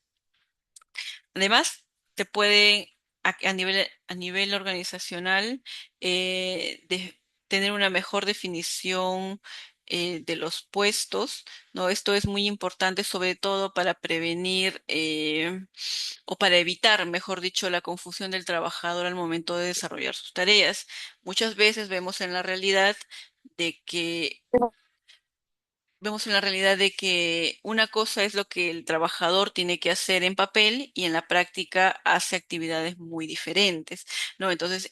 Además, te puede, a nivel organizacional, tener una mejor definición de los puestos, ¿no? Esto es muy importante, sobre todo para prevenir o para evitar, mejor dicho, la confusión del trabajador al momento de desarrollar sus tareas. Muchas veces de que vemos en la realidad de que una cosa es lo que el trabajador tiene que hacer en papel y en la práctica hace actividades muy diferentes, ¿no? Entonces,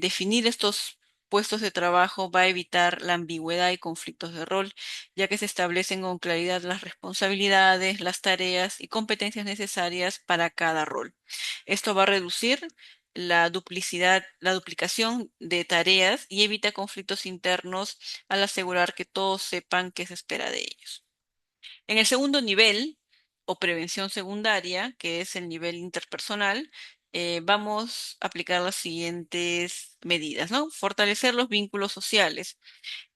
definir estos puestos de trabajo va a evitar la ambigüedad y conflictos de rol, ya que se establecen con claridad las responsabilidades, las tareas y competencias necesarias para cada rol. Esto va a reducir la duplicidad, la duplicación de tareas y evita conflictos internos al asegurar que todos sepan qué se espera de ellos. En el segundo nivel, o prevención secundaria, que es el nivel interpersonal, vamos a aplicar las siguientes medidas, ¿no? Fortalecer los vínculos sociales.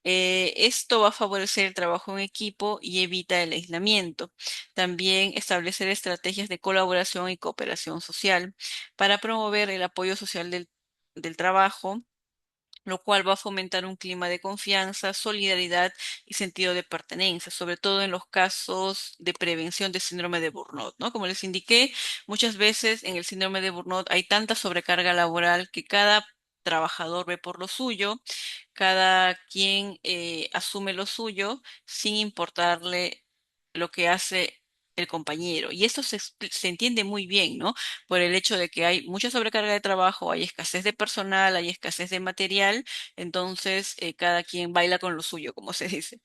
Esto va a favorecer el trabajo en equipo y evita el aislamiento. También establecer estrategias de colaboración y cooperación social para promover el apoyo social del trabajo, lo cual va a fomentar un clima de confianza, solidaridad y sentido de pertenencia, sobre todo en los casos de prevención de síndrome de burnout, ¿no? Como les indiqué, muchas veces en el síndrome de burnout hay tanta sobrecarga laboral que cada trabajador ve por lo suyo, cada quien asume lo suyo sin importarle lo que hace el compañero. Y esto se entiende muy bien, ¿no? Por el hecho de que hay mucha sobrecarga de trabajo, hay escasez de personal, hay escasez de material, entonces cada quien baila con lo suyo, como se dice.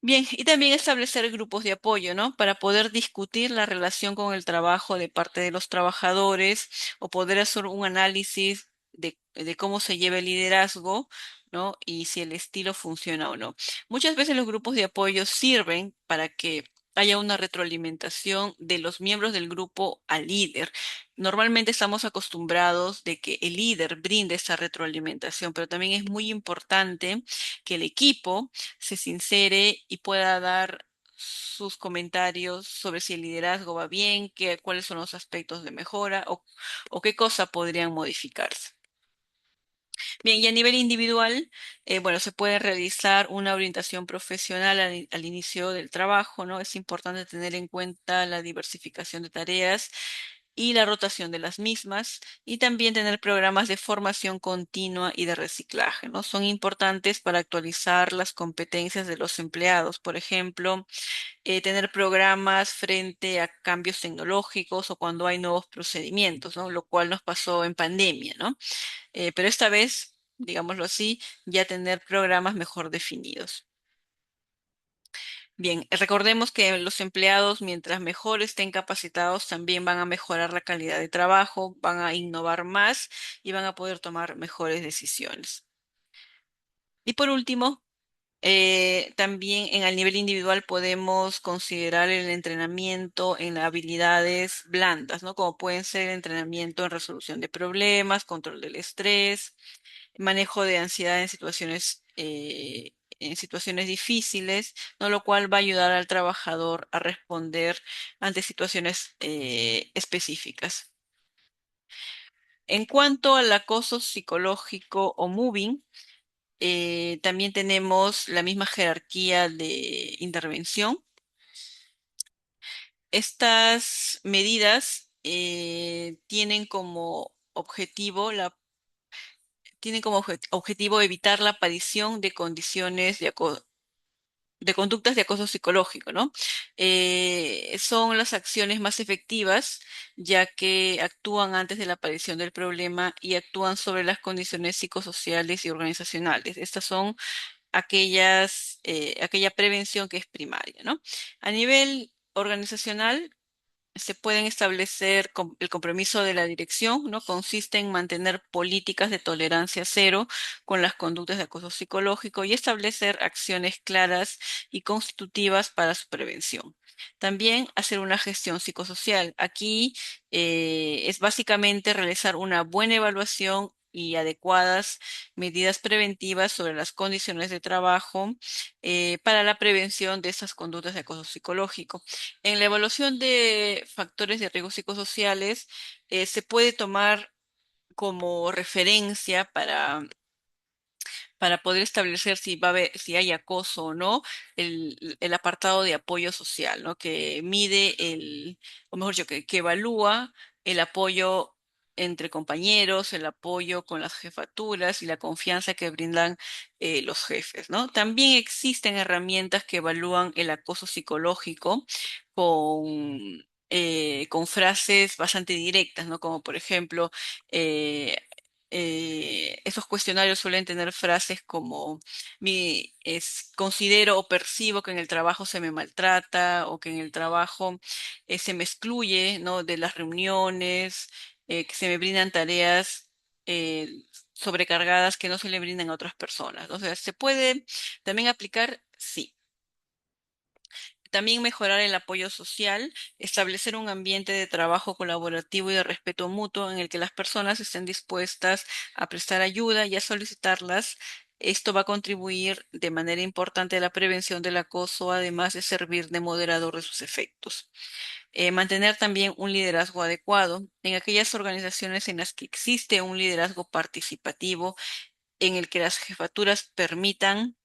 Bien, y también establecer grupos de apoyo, ¿no? Para poder discutir la relación con el trabajo de parte de los trabajadores o poder hacer un análisis de cómo se lleva el liderazgo, ¿no? Y si el estilo funciona o no. Muchas veces los grupos de apoyo sirven para que haya una retroalimentación de los miembros del grupo al líder. Normalmente estamos acostumbrados de que el líder brinde esa retroalimentación, pero también es muy importante que el equipo se sincere y pueda dar sus comentarios sobre si el liderazgo va bien, cuáles son los aspectos de mejora o qué cosa podrían modificarse. Bien, y a nivel individual, bueno, se puede realizar una orientación profesional al inicio del trabajo, ¿no? Es importante tener en cuenta la diversificación de tareas y la rotación de las mismas, y también tener programas de formación continua y de reciclaje, ¿no? Son importantes para actualizar las competencias de los empleados. Por ejemplo, tener programas frente a cambios tecnológicos o cuando hay nuevos procedimientos, ¿no? Lo cual nos pasó en pandemia, ¿no? Pero esta vez, digámoslo así, ya tener programas mejor definidos. Bien, recordemos que los empleados, mientras mejor estén capacitados, también van a mejorar la calidad de trabajo, van a innovar más y van a poder tomar mejores decisiones. Y por último, también en el nivel individual podemos considerar el entrenamiento en habilidades blandas, ¿no? Como pueden ser el entrenamiento en resolución de problemas, control del estrés, manejo de ansiedad en situaciones difíciles, ¿no? Lo cual va a ayudar al trabajador a responder ante situaciones específicas. En cuanto al acoso psicológico o moving, también tenemos la misma jerarquía de intervención. Estas medidas tienen como objetivo evitar la aparición de condiciones de conductas de acoso psicológico, ¿no? Son las acciones más efectivas, ya que actúan antes de la aparición del problema y actúan sobre las condiciones psicosociales y organizacionales. Estas son aquella prevención que es primaria, ¿no? A nivel organizacional, se pueden establecer el compromiso de la dirección, ¿no? Consiste en mantener políticas de tolerancia cero con las conductas de acoso psicológico y establecer acciones claras y constitutivas para su prevención. También hacer una gestión psicosocial. Aquí es básicamente realizar una buena evaluación y adecuadas medidas preventivas sobre las condiciones de trabajo para la prevención de estas conductas de acoso psicológico. En la evaluación de factores de riesgo psicosociales, se puede tomar como referencia para poder establecer si va a haber, si hay acoso o no, el apartado de apoyo social, ¿no? Que mide o mejor dicho, que evalúa el apoyo entre compañeros, el apoyo con las jefaturas y la confianza que brindan los jefes, ¿no? También existen herramientas que evalúan el acoso psicológico con frases bastante directas, ¿no? Como por ejemplo, eh, esos cuestionarios suelen tener frases como considero o percibo que en el trabajo se me maltrata o que en el trabajo se me excluye, ¿no? De las reuniones, que se me brindan tareas eh, sobrecargadas que no se le brindan a otras personas. O sea, ¿se puede también aplicar? Sí. También mejorar el apoyo social, establecer un ambiente de trabajo colaborativo y de respeto mutuo en el que las personas estén dispuestas a prestar ayuda y a solicitarlas. Esto va a contribuir de manera importante a la prevención del acoso, además de servir de moderador de sus efectos. Mantener también un liderazgo adecuado. En aquellas organizaciones en las que existe un liderazgo participativo, en el que las jefaturas permiten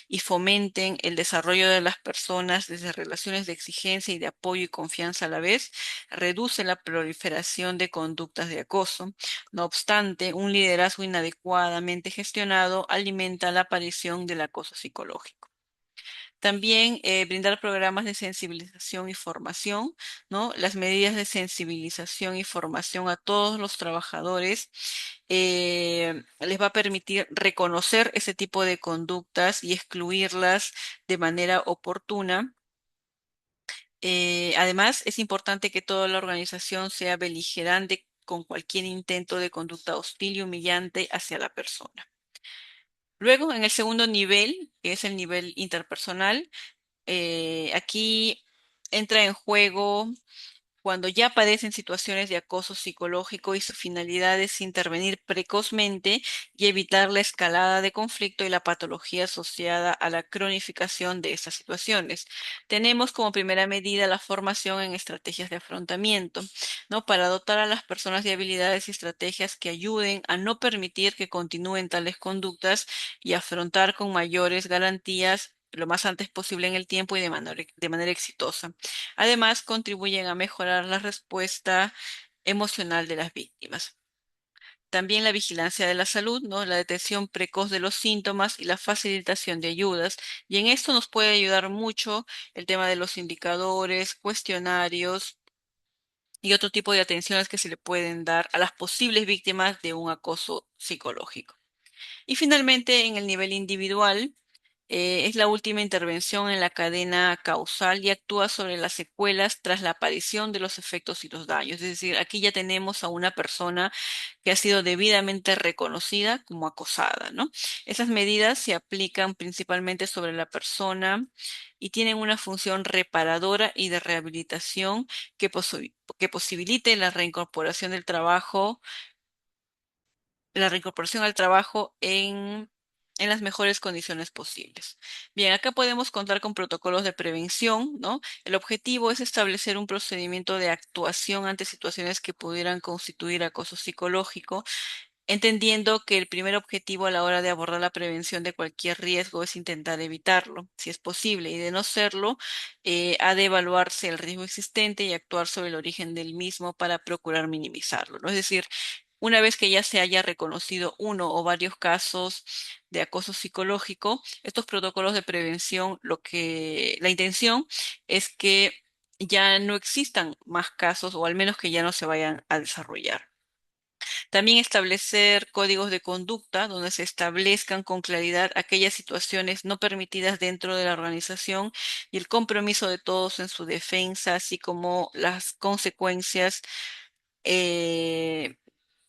y fomenten el desarrollo de las personas desde relaciones de exigencia y de apoyo y confianza a la vez, reduce la proliferación de conductas de acoso. No obstante, un liderazgo inadecuadamente gestionado alimenta la aparición del acoso psicológico. También brindar programas de sensibilización y formación, ¿no? Las medidas de sensibilización y formación a todos los trabajadores les va a permitir reconocer ese tipo de conductas y excluirlas de manera oportuna. Además, es importante que toda la organización sea beligerante con cualquier intento de conducta hostil y humillante hacia la persona. Luego, en el segundo nivel, que es el nivel interpersonal, aquí entra en juego cuando ya padecen situaciones de acoso psicológico y su finalidad es intervenir precozmente y evitar la escalada de conflicto y la patología asociada a la cronificación de estas situaciones. Tenemos como primera medida la formación en estrategias de afrontamiento, ¿no? Para dotar a las personas de habilidades y estrategias que ayuden a no permitir que continúen tales conductas y afrontar con mayores garantías lo más antes posible en el tiempo y de manera exitosa. Además, contribuyen a mejorar la respuesta emocional de las víctimas. También la vigilancia de la salud, ¿no? La detección precoz de los síntomas y la facilitación de ayudas. Y en esto nos puede ayudar mucho el tema de los indicadores, cuestionarios y otro tipo de atenciones que se le pueden dar a las posibles víctimas de un acoso psicológico. Y finalmente, en el nivel individual, es la última intervención en la cadena causal y actúa sobre las secuelas tras la aparición de los efectos y los daños. Es decir, aquí ya tenemos a una persona que ha sido debidamente reconocida como acosada, ¿no? Esas medidas se aplican principalmente sobre la persona y tienen una función reparadora y de rehabilitación que posibilite la reincorporación al trabajo en las mejores condiciones posibles. Bien, acá podemos contar con protocolos de prevención, ¿no? El objetivo es establecer un procedimiento de actuación ante situaciones que pudieran constituir acoso psicológico, entendiendo que el primer objetivo a la hora de abordar la prevención de cualquier riesgo es intentar evitarlo, si es posible, y de no serlo, ha de evaluarse el riesgo existente y actuar sobre el origen del mismo para procurar minimizarlo, ¿no? Es decir, una vez que ya se haya reconocido uno o varios casos de acoso psicológico, estos protocolos de prevención, la intención es que ya no existan más casos o al menos que ya no se vayan a desarrollar. También establecer códigos de conducta donde se establezcan con claridad aquellas situaciones no permitidas dentro de la organización y el compromiso de todos en su defensa, así como las consecuencias eh,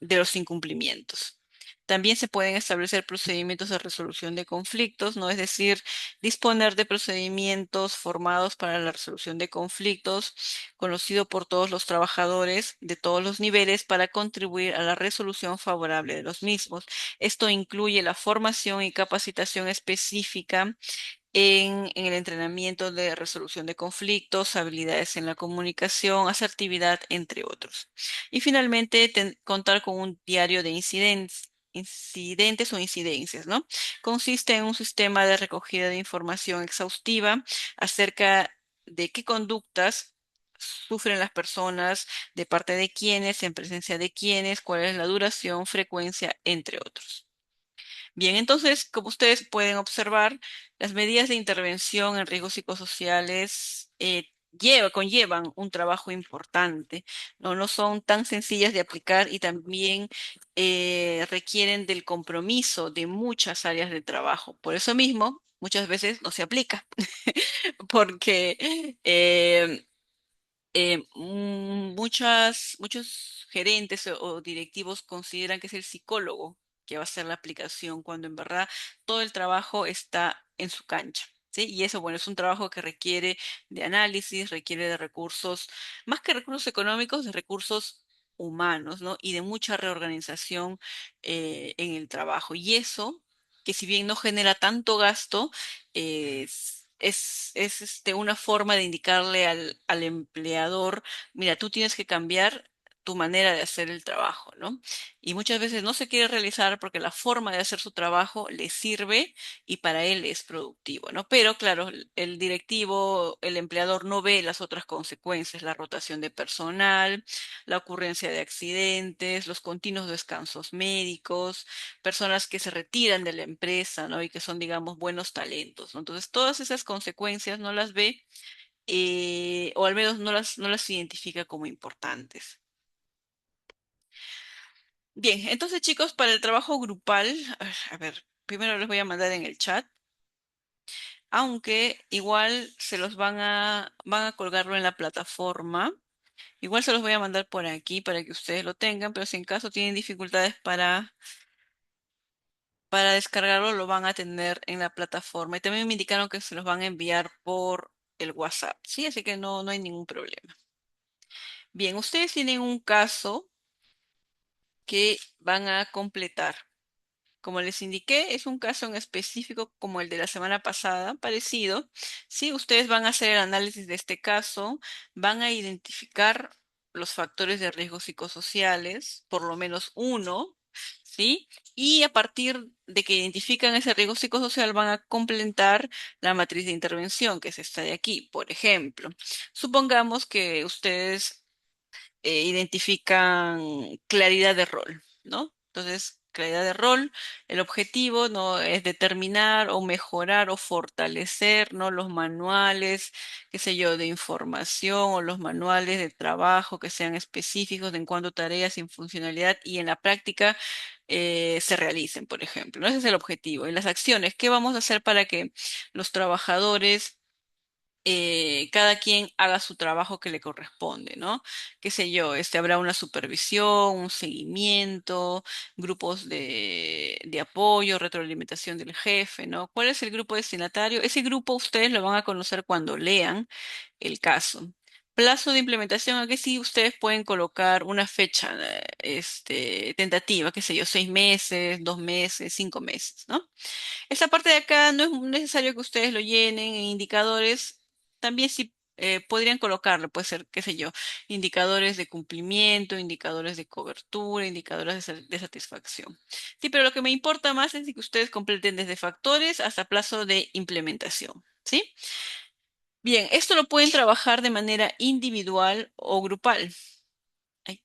de los incumplimientos. También se pueden establecer procedimientos de resolución de conflictos, ¿no? Es decir, disponer de procedimientos formados para la resolución de conflictos, conocido por todos los trabajadores de todos los niveles para contribuir a la resolución favorable de los mismos. Esto incluye la formación y capacitación específica en el entrenamiento de resolución de conflictos, habilidades en la comunicación, asertividad, entre otros. Y finalmente, contar con un diario de incidentes o incidencias, ¿no? Consiste en un sistema de recogida de información exhaustiva acerca de qué conductas sufren las personas, de parte de quiénes, en presencia de quiénes, cuál es la duración, frecuencia, entre otros. Bien, entonces, como ustedes pueden observar, las medidas de intervención en riesgos psicosociales conllevan un trabajo importante, ¿no? No son tan sencillas de aplicar y también requieren del compromiso de muchas áreas de trabajo. Por eso mismo, muchas veces no se aplica, porque muchos gerentes o directivos consideran que es el psicólogo que va a hacer la aplicación, cuando en verdad todo el trabajo está en su cancha. ¿Sí? Y eso, bueno, es un trabajo que requiere de análisis, requiere de recursos, más que recursos económicos, de recursos humanos, ¿no? Y de mucha reorganización en el trabajo. Y eso, que si bien no genera tanto gasto, es una forma de indicarle al empleador: mira, tú tienes que cambiar tu manera de hacer el trabajo, ¿no? Y muchas veces no se quiere realizar porque la forma de hacer su trabajo le sirve y para él es productivo, ¿no? Pero claro, el directivo, el empleador no ve las otras consecuencias: la rotación de personal, la ocurrencia de accidentes, los continuos descansos médicos, personas que se retiran de la empresa, ¿no? Y que son, digamos, buenos talentos, ¿no? Entonces, todas esas consecuencias no las ve, o al menos no las identifica como importantes. Bien, entonces, chicos, para el trabajo grupal, a ver, primero les voy a mandar en el chat, aunque igual van a colgarlo en la plataforma. Igual se los voy a mandar por aquí para que ustedes lo tengan, pero si en caso tienen dificultades para descargarlo, lo van a tener en la plataforma. Y también me indicaron que se los van a enviar por el WhatsApp, ¿sí? Así que no hay ningún problema. Bien, ustedes tienen un caso que van a completar. Como les indiqué, es un caso en específico como el de la semana pasada, parecido. Sí, ustedes van a hacer el análisis de este caso, van a identificar los factores de riesgo psicosociales, por lo menos uno, ¿sí? Y a partir de que identifican ese riesgo psicosocial, van a completar la matriz de intervención, que es esta de aquí. Por ejemplo, supongamos que ustedes identifican claridad de rol, ¿no? Entonces, claridad de rol, el objetivo no es determinar o mejorar o fortalecer, ¿no? Los manuales, qué sé yo, de información o los manuales de trabajo que sean específicos de en cuanto a tareas y funcionalidad y en la práctica se realicen, por ejemplo, ¿no? Ese es el objetivo. Y las acciones, ¿qué vamos a hacer para que los trabajadores cada quien haga su trabajo que le corresponde, ¿no? Qué sé yo, habrá una supervisión, un seguimiento, grupos de apoyo, retroalimentación del jefe, ¿no? ¿Cuál es el grupo destinatario? Ese grupo ustedes lo van a conocer cuando lean el caso. Plazo de implementación, aquí sí ustedes pueden colocar una fecha, tentativa, qué sé yo, 6 meses, 2 meses, 5 meses, ¿no? Esta parte de acá no es necesario que ustedes lo llenen en indicadores. También sí podrían colocarlo, puede ser, qué sé yo, indicadores de cumplimiento, indicadores de cobertura, indicadores de satisfacción. Sí, pero lo que me importa más es que ustedes completen desde factores hasta plazo de implementación. ¿Sí? Bien, esto lo pueden trabajar de manera individual o grupal. Ay,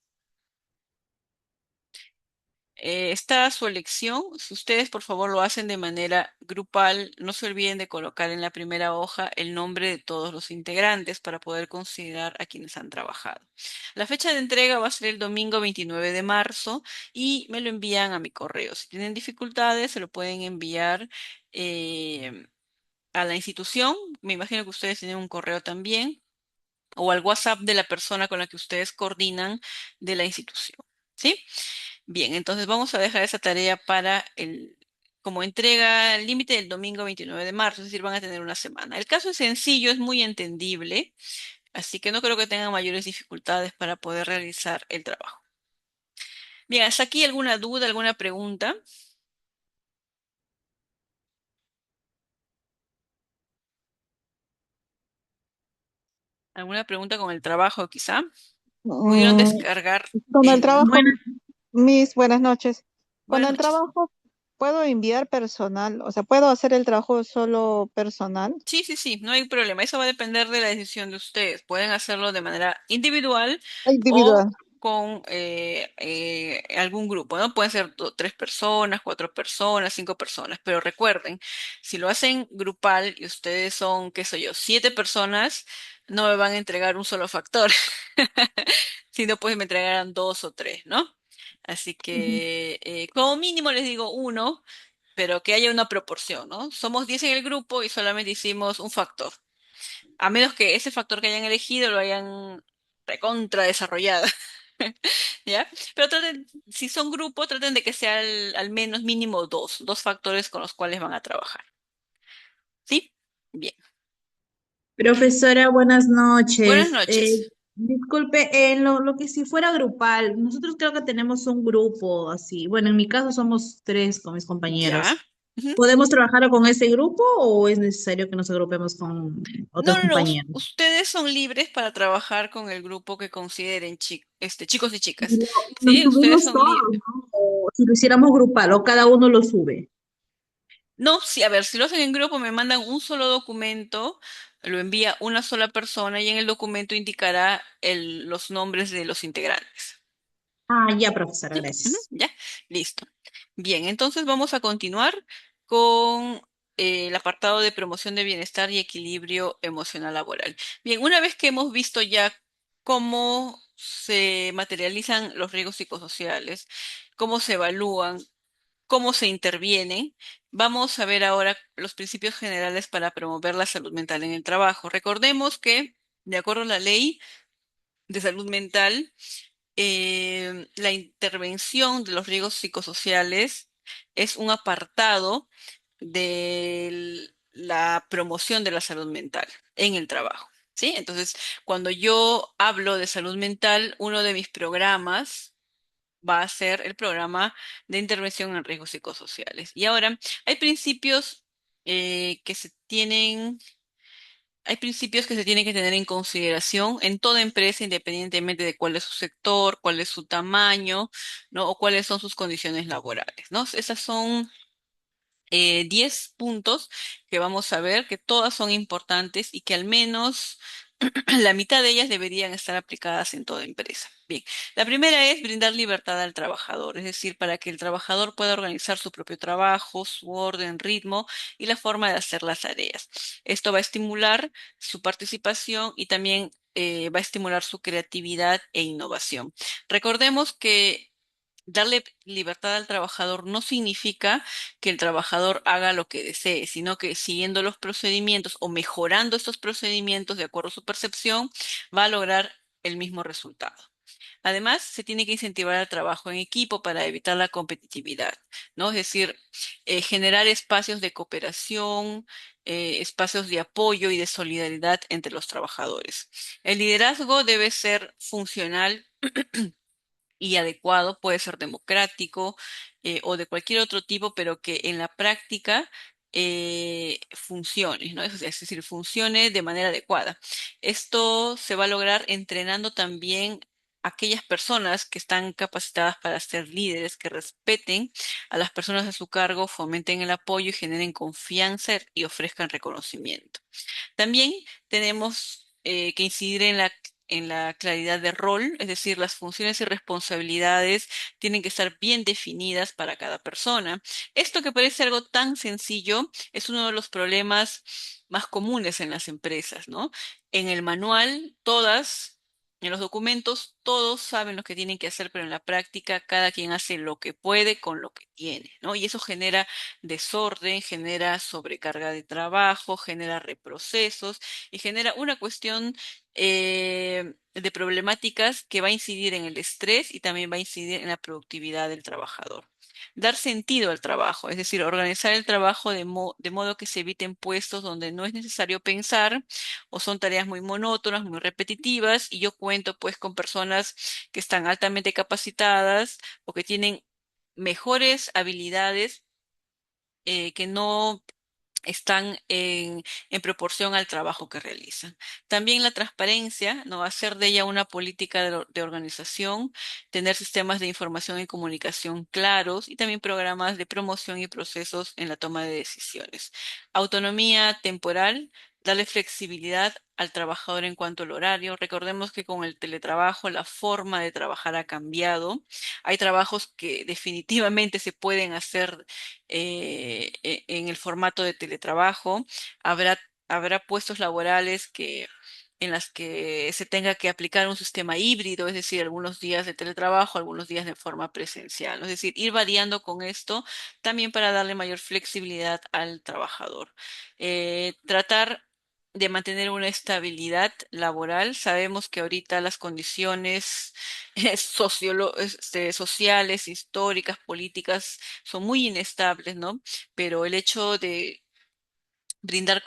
Está a su elección. Si ustedes, por favor, lo hacen de manera grupal, no se olviden de colocar en la primera hoja el nombre de todos los integrantes para poder considerar a quienes han trabajado. La fecha de entrega va a ser el domingo 29 de marzo y me lo envían a mi correo. Si tienen dificultades, se lo pueden enviar eh, a la institución. Me imagino que ustedes tienen un correo también o al WhatsApp de la persona con la que ustedes coordinan de la institución. ¿Sí? Bien, entonces vamos a dejar esa tarea para como entrega límite del domingo 29 de marzo, es decir, van a tener una semana. El caso es sencillo, es muy entendible, así que no creo que tengan mayores dificultades para poder realizar el trabajo. Bien, ¿hasta aquí alguna duda, alguna pregunta? ¿Alguna pregunta con el trabajo quizá? ¿Pudieron Mm, descargar con el el... trabajo, Buenas, Miss, buenas noches. Con Buenas el noches. trabajo, ¿puedo enviar personal? O sea, ¿puedo hacer el trabajo solo personal? Sí, sí, sí, no hay problema. Eso va a depender de la decisión de ustedes. Pueden hacerlo de manera individual o Individual. con algún grupo, ¿no? Pueden ser 3 personas, 4 personas, 5 personas, pero recuerden, si lo hacen grupal y ustedes son, qué sé yo, 7 personas, no me van a entregar un solo factor, sino pues me entregarán 2 o 3, ¿no? Así Ujú, que como mínimo les digo uno, pero que haya una proporción, ¿no? Somos 10 en el grupo y solamente hicimos un factor, a menos que ese factor que hayan elegido lo hayan recontra desarrollado. ¿Ya? Pero traten, si son grupo, traten de que sea al menos mínimo dos factores con los cuales van a trabajar. ¿Sí? Bien. profesora, buenas Buenas noches. noches. Disculpe, lo que si fuera grupal, nosotros creo que tenemos un grupo así. Bueno, en mi caso somos tres con mis Ya. compañeros. Ujú. ¿Podemos trabajar con ese grupo o es necesario que nos agrupemos con No, otros no, no. compañeros? Ustedes son libres para trabajar con el grupo que consideren chicos y Y chicas. lo ¿Sí? Ustedes subimos son todos, libres. ¿no? O si lo hiciéramos grupal o cada uno lo sube. No, sí, a ver, si lo hacen en grupo, me mandan un solo documento, lo envía una sola persona y en el documento indicará los nombres de los integrantes. Ah, ya, profesora, ¿Sí? Ujú, gracias. ya, listo. Bien, entonces vamos a continuar con el apartado de promoción de bienestar y equilibrio emocional laboral. Bien, una vez que hemos visto ya cómo se materializan los riesgos psicosociales, cómo se evalúan, cómo se intervienen, vamos a ver ahora los principios generales para promover la salud mental en el trabajo. Recordemos que, de acuerdo a la ley de salud mental, la intervención de los riesgos psicosociales es un apartado de la promoción de la salud mental en el trabajo. ¿Sí? Entonces, cuando yo hablo de salud mental, uno de mis programas va a ser el programa de intervención en riesgos psicosociales. Y ahora, hay principios que se tienen hay principios que se tienen que tener en consideración en toda empresa, independientemente de cuál es su sector, cuál es su tamaño, ¿no? O cuáles son sus condiciones laborales, ¿no? Esas son 10 puntos que vamos a ver, que todas son importantes y que al menos la mitad de ellas deberían estar aplicadas en toda empresa. Bien, la primera es brindar libertad al trabajador, es decir, para que el trabajador pueda organizar su propio trabajo, su orden, ritmo y la forma de hacer las tareas. Esto va a estimular su participación y también va a estimular su creatividad e innovación. Recordemos que darle libertad al trabajador no significa que el trabajador haga lo que desee, sino que siguiendo los procedimientos o mejorando estos procedimientos de acuerdo a su percepción, va a lograr el mismo resultado. Además, se tiene que incentivar el trabajo en equipo para evitar la competitividad, ¿no? Es decir, generar espacios de cooperación, espacios de apoyo y de solidaridad entre los trabajadores. El liderazgo debe ser funcional y adecuado, puede ser democrático o de cualquier otro tipo, pero que en la práctica funcione, ¿no? Es decir, funcione de manera adecuada. Esto se va a lograr entrenando también a aquellas personas que están capacitadas para ser líderes, que respeten a las personas a su cargo, fomenten el apoyo y generen confianza y ofrezcan reconocimiento. También tenemos que incidir en la en la claridad de rol, es decir, las funciones y responsabilidades tienen que estar bien definidas para cada persona. Esto que parece algo tan sencillo es uno de los problemas más comunes en las empresas, ¿no? En el manual, en los documentos, todos saben lo que tienen que hacer, pero en la práctica cada quien hace lo que puede con lo que tiene, ¿no? Y eso genera desorden, genera sobrecarga de trabajo, genera reprocesos y genera una cuestión de problemáticas que va a incidir en el estrés y también va a incidir en la productividad del trabajador. Dar sentido al trabajo, es decir, organizar el trabajo de modo que se eviten puestos donde no es necesario pensar o son tareas muy monótonas, muy repetitivas, y yo cuento pues con personas que están altamente capacitadas o que tienen mejores habilidades que no están en proporción al trabajo que realizan. También la transparencia, ¿no? Hacer de ella una política de organización, tener sistemas de información y comunicación claros y también programas de promoción y procesos en la toma de decisiones. Autonomía temporal, darle flexibilidad al trabajador en cuanto al horario. Recordemos que con el teletrabajo la forma de trabajar ha cambiado. Hay trabajos que definitivamente se pueden hacer en el formato de teletrabajo. Habrá, habrá puestos laborales en las que se tenga que aplicar un sistema híbrido, es decir, algunos días de teletrabajo, algunos días de forma presencial, ¿no? Es decir, ir variando con esto también para darle mayor flexibilidad al trabajador. Tratar de mantener una estabilidad laboral. Sabemos que ahorita las condiciones sociales, históricas, políticas son muy inestables, ¿no? Pero el hecho de brindar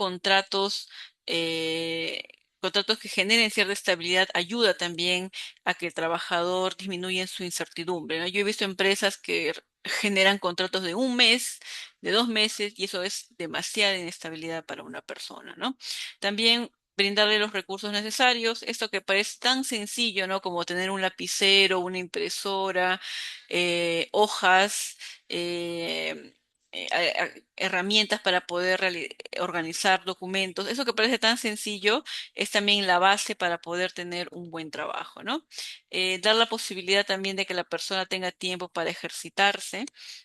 eh, contratos que generen cierta estabilidad ayuda también a que el trabajador disminuya en su incertidumbre, ¿no? Yo he visto empresas que generan contratos de un mes, de 2 meses, y eso es demasiada inestabilidad para una persona, ¿no? También brindarle los recursos necesarios, esto que parece tan sencillo, ¿no? Como tener un lapicero, una impresora, hojas, eh, herramientas para poder organizar documentos. Eso que parece tan sencillo es también la base para poder tener un buen trabajo, ¿no? Dar la posibilidad también de que la persona tenga tiempo para ejercitarse,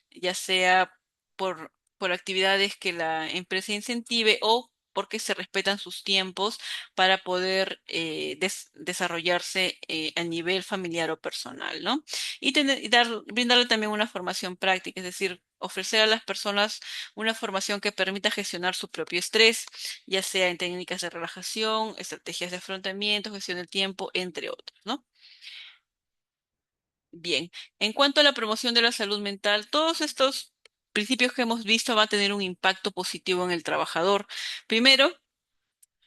ya sea por actividades que la empresa incentive o porque se respetan sus tiempos para poder desarrollarse a nivel familiar o personal, ¿no? Brindarle también una formación práctica, es decir, ofrecer a las personas una formación que permita gestionar su propio estrés, ya sea en técnicas de relajación, estrategias de afrontamiento, gestión del tiempo, entre otros, ¿no? Bien, en cuanto a la promoción de la salud mental, todos estos principios que hemos visto van a tener un impacto positivo en el trabajador. Primero,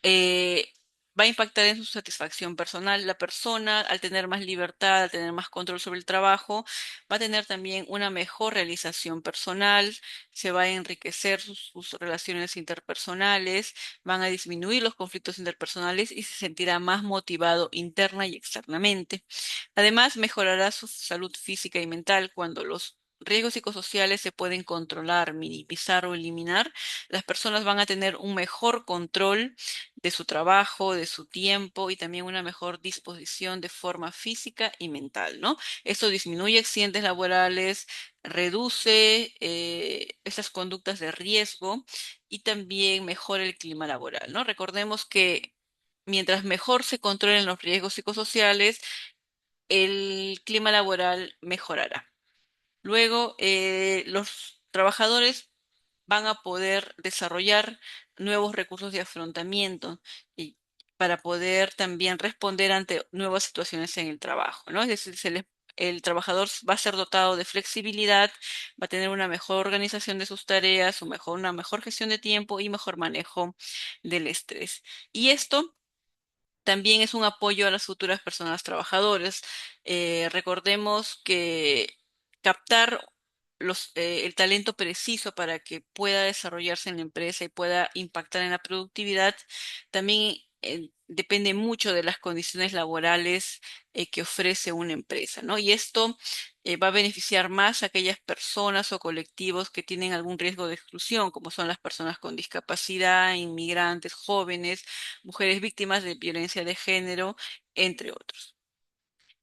eh, va a impactar en su satisfacción personal. La persona, al tener más libertad, al tener más control sobre el trabajo, va a tener también una mejor realización personal, se va a enriquecer sus relaciones interpersonales, van a disminuir los conflictos interpersonales y se sentirá más motivado interna y externamente. Además, mejorará su salud física y mental cuando los riesgos psicosociales se pueden controlar, minimizar o eliminar. Las personas van a tener un mejor control de su trabajo, de su tiempo y también una mejor disposición de forma física y mental, ¿no? Esto disminuye accidentes laborales, reduce esas conductas de riesgo y también mejora el clima laboral, ¿no? Recordemos que mientras mejor se controlen los riesgos psicosociales, el clima laboral mejorará. Luego, los trabajadores van a poder desarrollar nuevos recursos de afrontamiento y para poder también responder ante nuevas situaciones en el trabajo, ¿no? Es decir, el trabajador va a ser dotado de flexibilidad, va a tener una mejor organización de sus tareas, una mejor gestión de tiempo y mejor manejo del estrés. Y esto también es un apoyo a las futuras personas trabajadoras. Recordemos que captar el talento preciso para que pueda desarrollarse en la empresa y pueda impactar en la productividad también depende mucho de las condiciones laborales que ofrece una empresa, ¿no? Y esto va a beneficiar más a aquellas personas o colectivos que tienen algún riesgo de exclusión, como son las personas con discapacidad, inmigrantes, jóvenes, mujeres víctimas de violencia de género, entre otros.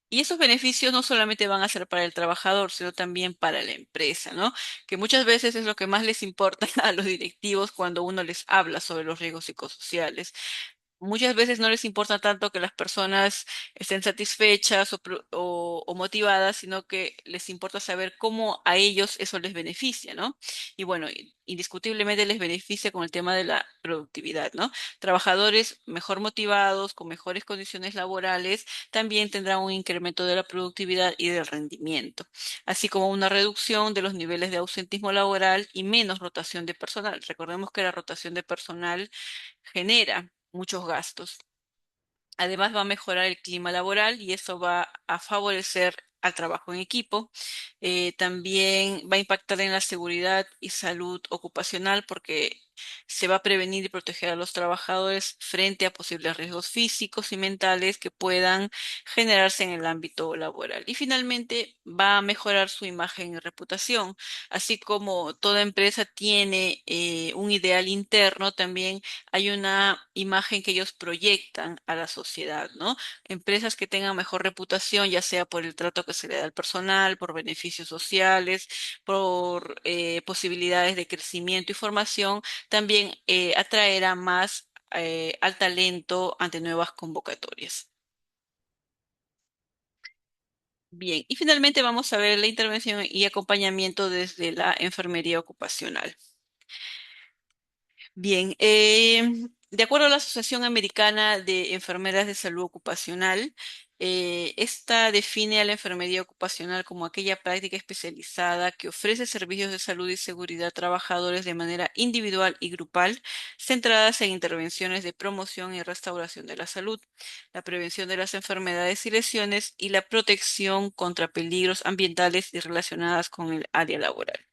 Y esos beneficios no solamente van a ser para el trabajador, sino también para la empresa, ¿no? Que muchas veces es lo que más les importa a los directivos cuando uno les habla sobre los riesgos psicosociales. Muchas veces no les importa tanto que las personas estén satisfechas o motivadas, sino que les importa saber cómo a ellos eso les beneficia, ¿no? Y bueno, indiscutiblemente les beneficia con el tema de la productividad, ¿no? Trabajadores mejor motivados, con mejores condiciones laborales, también tendrán un incremento de la productividad y del rendimiento, así como una reducción de los niveles de ausentismo laboral y menos rotación de personal. Recordemos que la rotación de personal genera muchos gastos. Además, va a mejorar el clima laboral y eso va a favorecer al trabajo en equipo. También va a impactar en la seguridad y salud ocupacional porque se va a prevenir y proteger a los trabajadores frente a posibles riesgos físicos y mentales que puedan generarse en el ámbito laboral. Y finalmente, va a mejorar su imagen y reputación. Así como toda empresa tiene un ideal interno, también hay una imagen que ellos proyectan a la sociedad, ¿no? Empresas que tengan mejor reputación, ya sea por el trato que se le da al personal, por beneficios sociales, por posibilidades de crecimiento y formación, también atraerá más al talento ante nuevas convocatorias. Bien, y finalmente vamos a ver la intervención y acompañamiento desde la enfermería ocupacional. Bien, de acuerdo a la Asociación Americana de Enfermeras de Salud Ocupacional, esta define a la enfermería ocupacional como aquella práctica especializada que ofrece servicios de salud y seguridad a trabajadores de manera individual y grupal, centradas en intervenciones de promoción y restauración de la salud, la prevención de las enfermedades y lesiones y la protección contra peligros ambientales y relacionadas con el área laboral.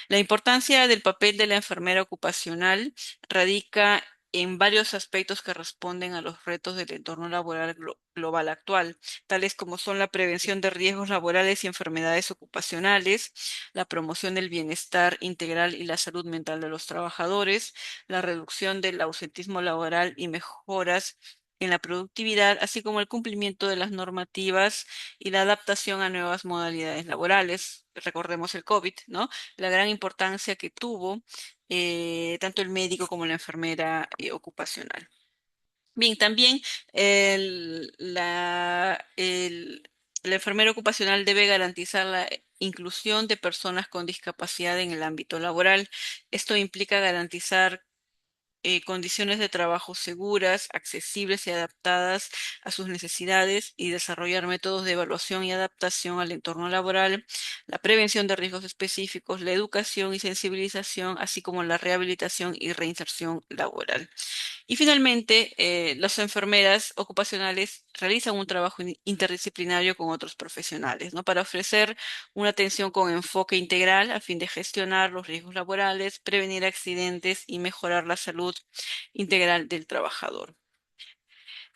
La importancia del papel de la enfermera ocupacional radica en varios aspectos que responden a los retos del entorno laboral global actual, tales como son la prevención de riesgos laborales y enfermedades ocupacionales, la promoción del bienestar integral y la salud mental de los trabajadores, la reducción del ausentismo laboral y mejoras en la productividad, así como el cumplimiento de las normativas y la adaptación a nuevas modalidades laborales. Recordemos el COVID, ¿no? La gran importancia que tuvo tanto el médico como la enfermera ocupacional. Bien, también la enfermera ocupacional debe garantizar la inclusión de personas con discapacidad en el ámbito laboral. Esto implica garantizar condiciones de trabajo seguras, accesibles y adaptadas a sus necesidades y desarrollar métodos de evaluación y adaptación al entorno laboral, la prevención de riesgos específicos, la educación y sensibilización, así como la rehabilitación y reinserción laboral. Y finalmente, las enfermeras ocupacionales realizan un trabajo interdisciplinario con otros profesionales, ¿no? Para ofrecer una atención con enfoque integral a fin de gestionar los riesgos laborales, prevenir accidentes y mejorar la salud integral del trabajador.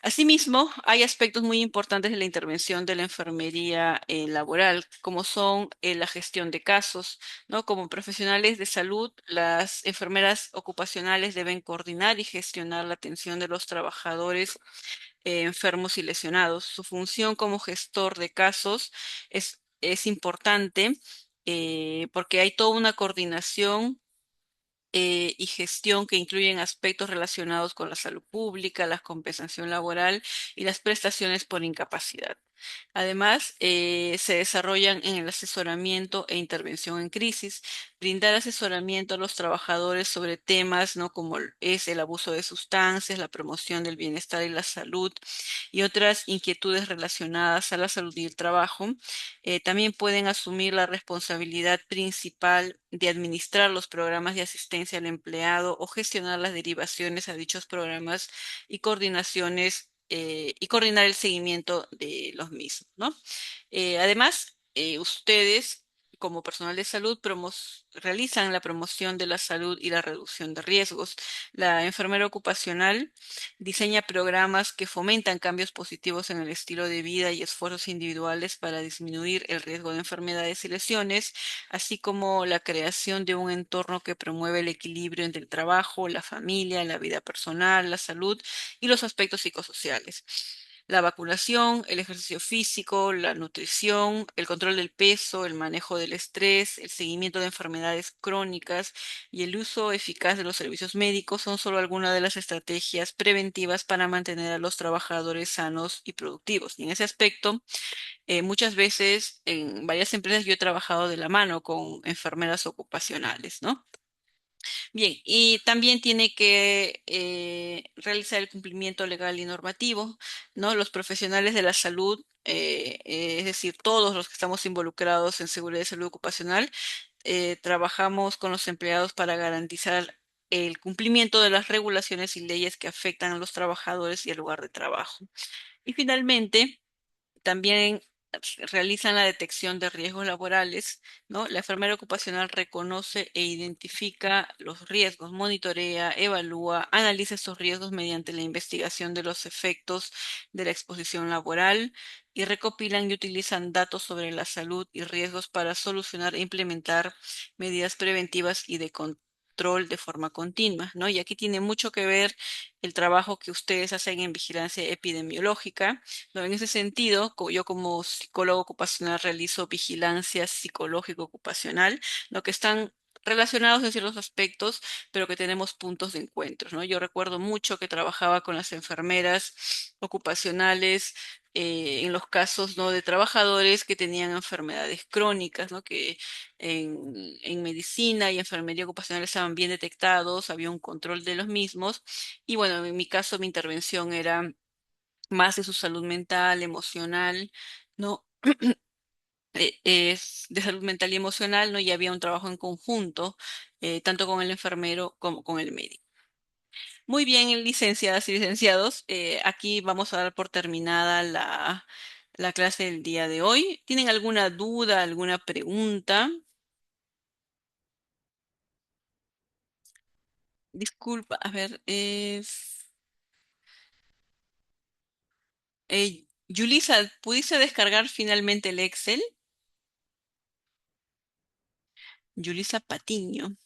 Asimismo, hay aspectos muy importantes de la intervención de la enfermería laboral, como son la gestión de casos, ¿no? Como profesionales de salud, las enfermeras ocupacionales deben coordinar y gestionar la atención de los trabajadores enfermos y lesionados. Su función como gestor de casos es importante porque hay toda una coordinación y gestión que incluyen aspectos relacionados con la salud pública, la compensación laboral y las prestaciones por incapacidad. Además, se desarrollan en el asesoramiento e intervención en crisis, brindar asesoramiento a los trabajadores sobre temas, ¿no? Como es el abuso de sustancias, la promoción del bienestar y la salud y otras inquietudes relacionadas a la salud y el trabajo. También pueden asumir la responsabilidad principal de administrar los programas de asistencia al empleado o gestionar las derivaciones a dichos programas y coordinaciones y coordinar el seguimiento de los mismos, ¿no? Además, ustedes como personal de salud realizan la promoción de la salud y la reducción de riesgos. La enfermera ocupacional diseña programas que fomentan cambios positivos en el estilo de vida y esfuerzos individuales para disminuir el riesgo de enfermedades y lesiones, así como la creación de un entorno que promueve el equilibrio entre el trabajo, la familia, la vida personal, la salud y los aspectos psicosociales. La vacunación, el ejercicio físico, la nutrición, el control del peso, el manejo del estrés, el seguimiento de enfermedades crónicas y el uso eficaz de los servicios médicos son solo algunas de las estrategias preventivas para mantener a los trabajadores sanos y productivos. Y en ese aspecto, muchas veces en varias empresas yo he trabajado de la mano con enfermeras ocupacionales, ¿no? Bien, y también tiene que realizar el cumplimiento legal y normativo, ¿no? Los profesionales de la salud, es decir, todos los que estamos involucrados en seguridad y salud ocupacional, trabajamos con los empleados para garantizar el cumplimiento de las regulaciones y leyes que afectan a los trabajadores y el lugar de trabajo. Y finalmente, también realizan la detección de riesgos laborales, ¿no? La enfermera ocupacional reconoce e identifica los riesgos, monitorea, evalúa, analiza estos riesgos mediante la investigación de los efectos de la exposición laboral y recopilan y utilizan datos sobre la salud y riesgos para solucionar e implementar medidas preventivas y de control de forma continua, ¿no? Y aquí tiene mucho que ver el trabajo que ustedes hacen en vigilancia epidemiológica, ¿no? En ese sentido, yo como psicólogo ocupacional realizo vigilancia psicológico ocupacional, ¿no? Que están relacionados en ciertos aspectos, pero que tenemos puntos de encuentro, ¿no? Yo recuerdo mucho que trabajaba con las enfermeras ocupacionales en los casos, ¿no? De trabajadores que tenían enfermedades crónicas, ¿no? Que en medicina y enfermería ocupacional estaban bien detectados, había un control de los mismos. Y bueno, en mi caso, mi intervención era más de su salud mental, emocional, ¿no? Es de salud mental y emocional, ¿no? Y había un trabajo en conjunto, tanto con el enfermero como con el médico. Muy bien, licenciadas y licenciados, aquí vamos a dar por terminada la clase del día de hoy. ¿Tienen alguna duda, alguna pregunta? Disculpa, a ver, Yulisa, ¿pudiste descargar finalmente el Excel? Yulisa Patiño.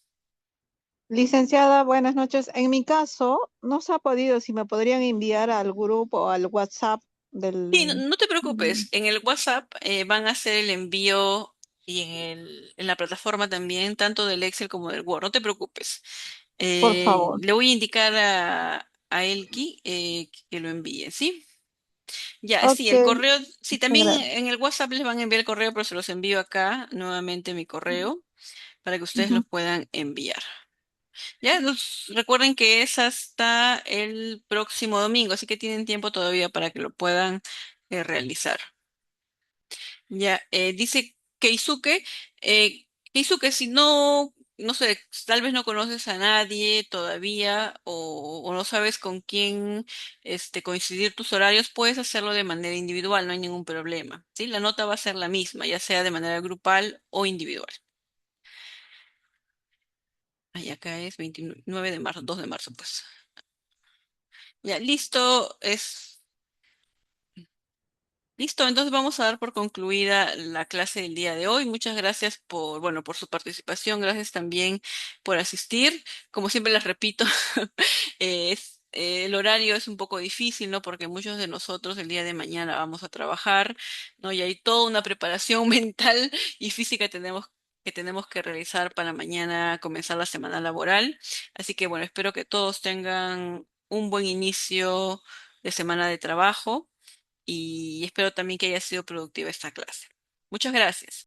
Licenciada, buenas noches. En mi caso, no se ha podido, si me podrían enviar al grupo o al WhatsApp Sí, no, del... no te Mm, preocupes. En el WhatsApp van a hacer el envío y en la plataforma también, tanto del Excel como del Word. No te preocupes. por favor. Le voy a indicar a Elki que lo envíe, ¿sí? Ya, sí, Ok, el correo, sí, muchas también gracias. en el WhatsApp les van a enviar el correo, pero se los envío acá nuevamente mi correo para que ustedes Ujú. los puedan enviar. Ya, recuerden que es hasta el próximo domingo, así que tienen tiempo todavía para que lo puedan realizar. Ya, dice Keisuke, si no sé, tal vez no conoces a nadie todavía o no sabes con quién coincidir tus horarios, puedes hacerlo de manera individual, no hay ningún problema, ¿sí? La nota va a ser la misma, ya sea de manera grupal o individual. Ahí acá es 29 de marzo, 2 de marzo, pues. Ya, listo, Listo, entonces vamos a dar por concluida la clase del día de hoy. Muchas gracias bueno, por su participación. Gracias también por asistir. Como siempre les repito, el horario es un poco difícil, ¿no? Porque muchos de nosotros el día de mañana vamos a trabajar, ¿no? Y hay toda una preparación mental y física que tenemos que realizar para mañana comenzar la semana laboral. Así que bueno, espero que todos tengan un buen inicio de semana de trabajo y espero también que haya sido productiva esta clase. Muchas gracias.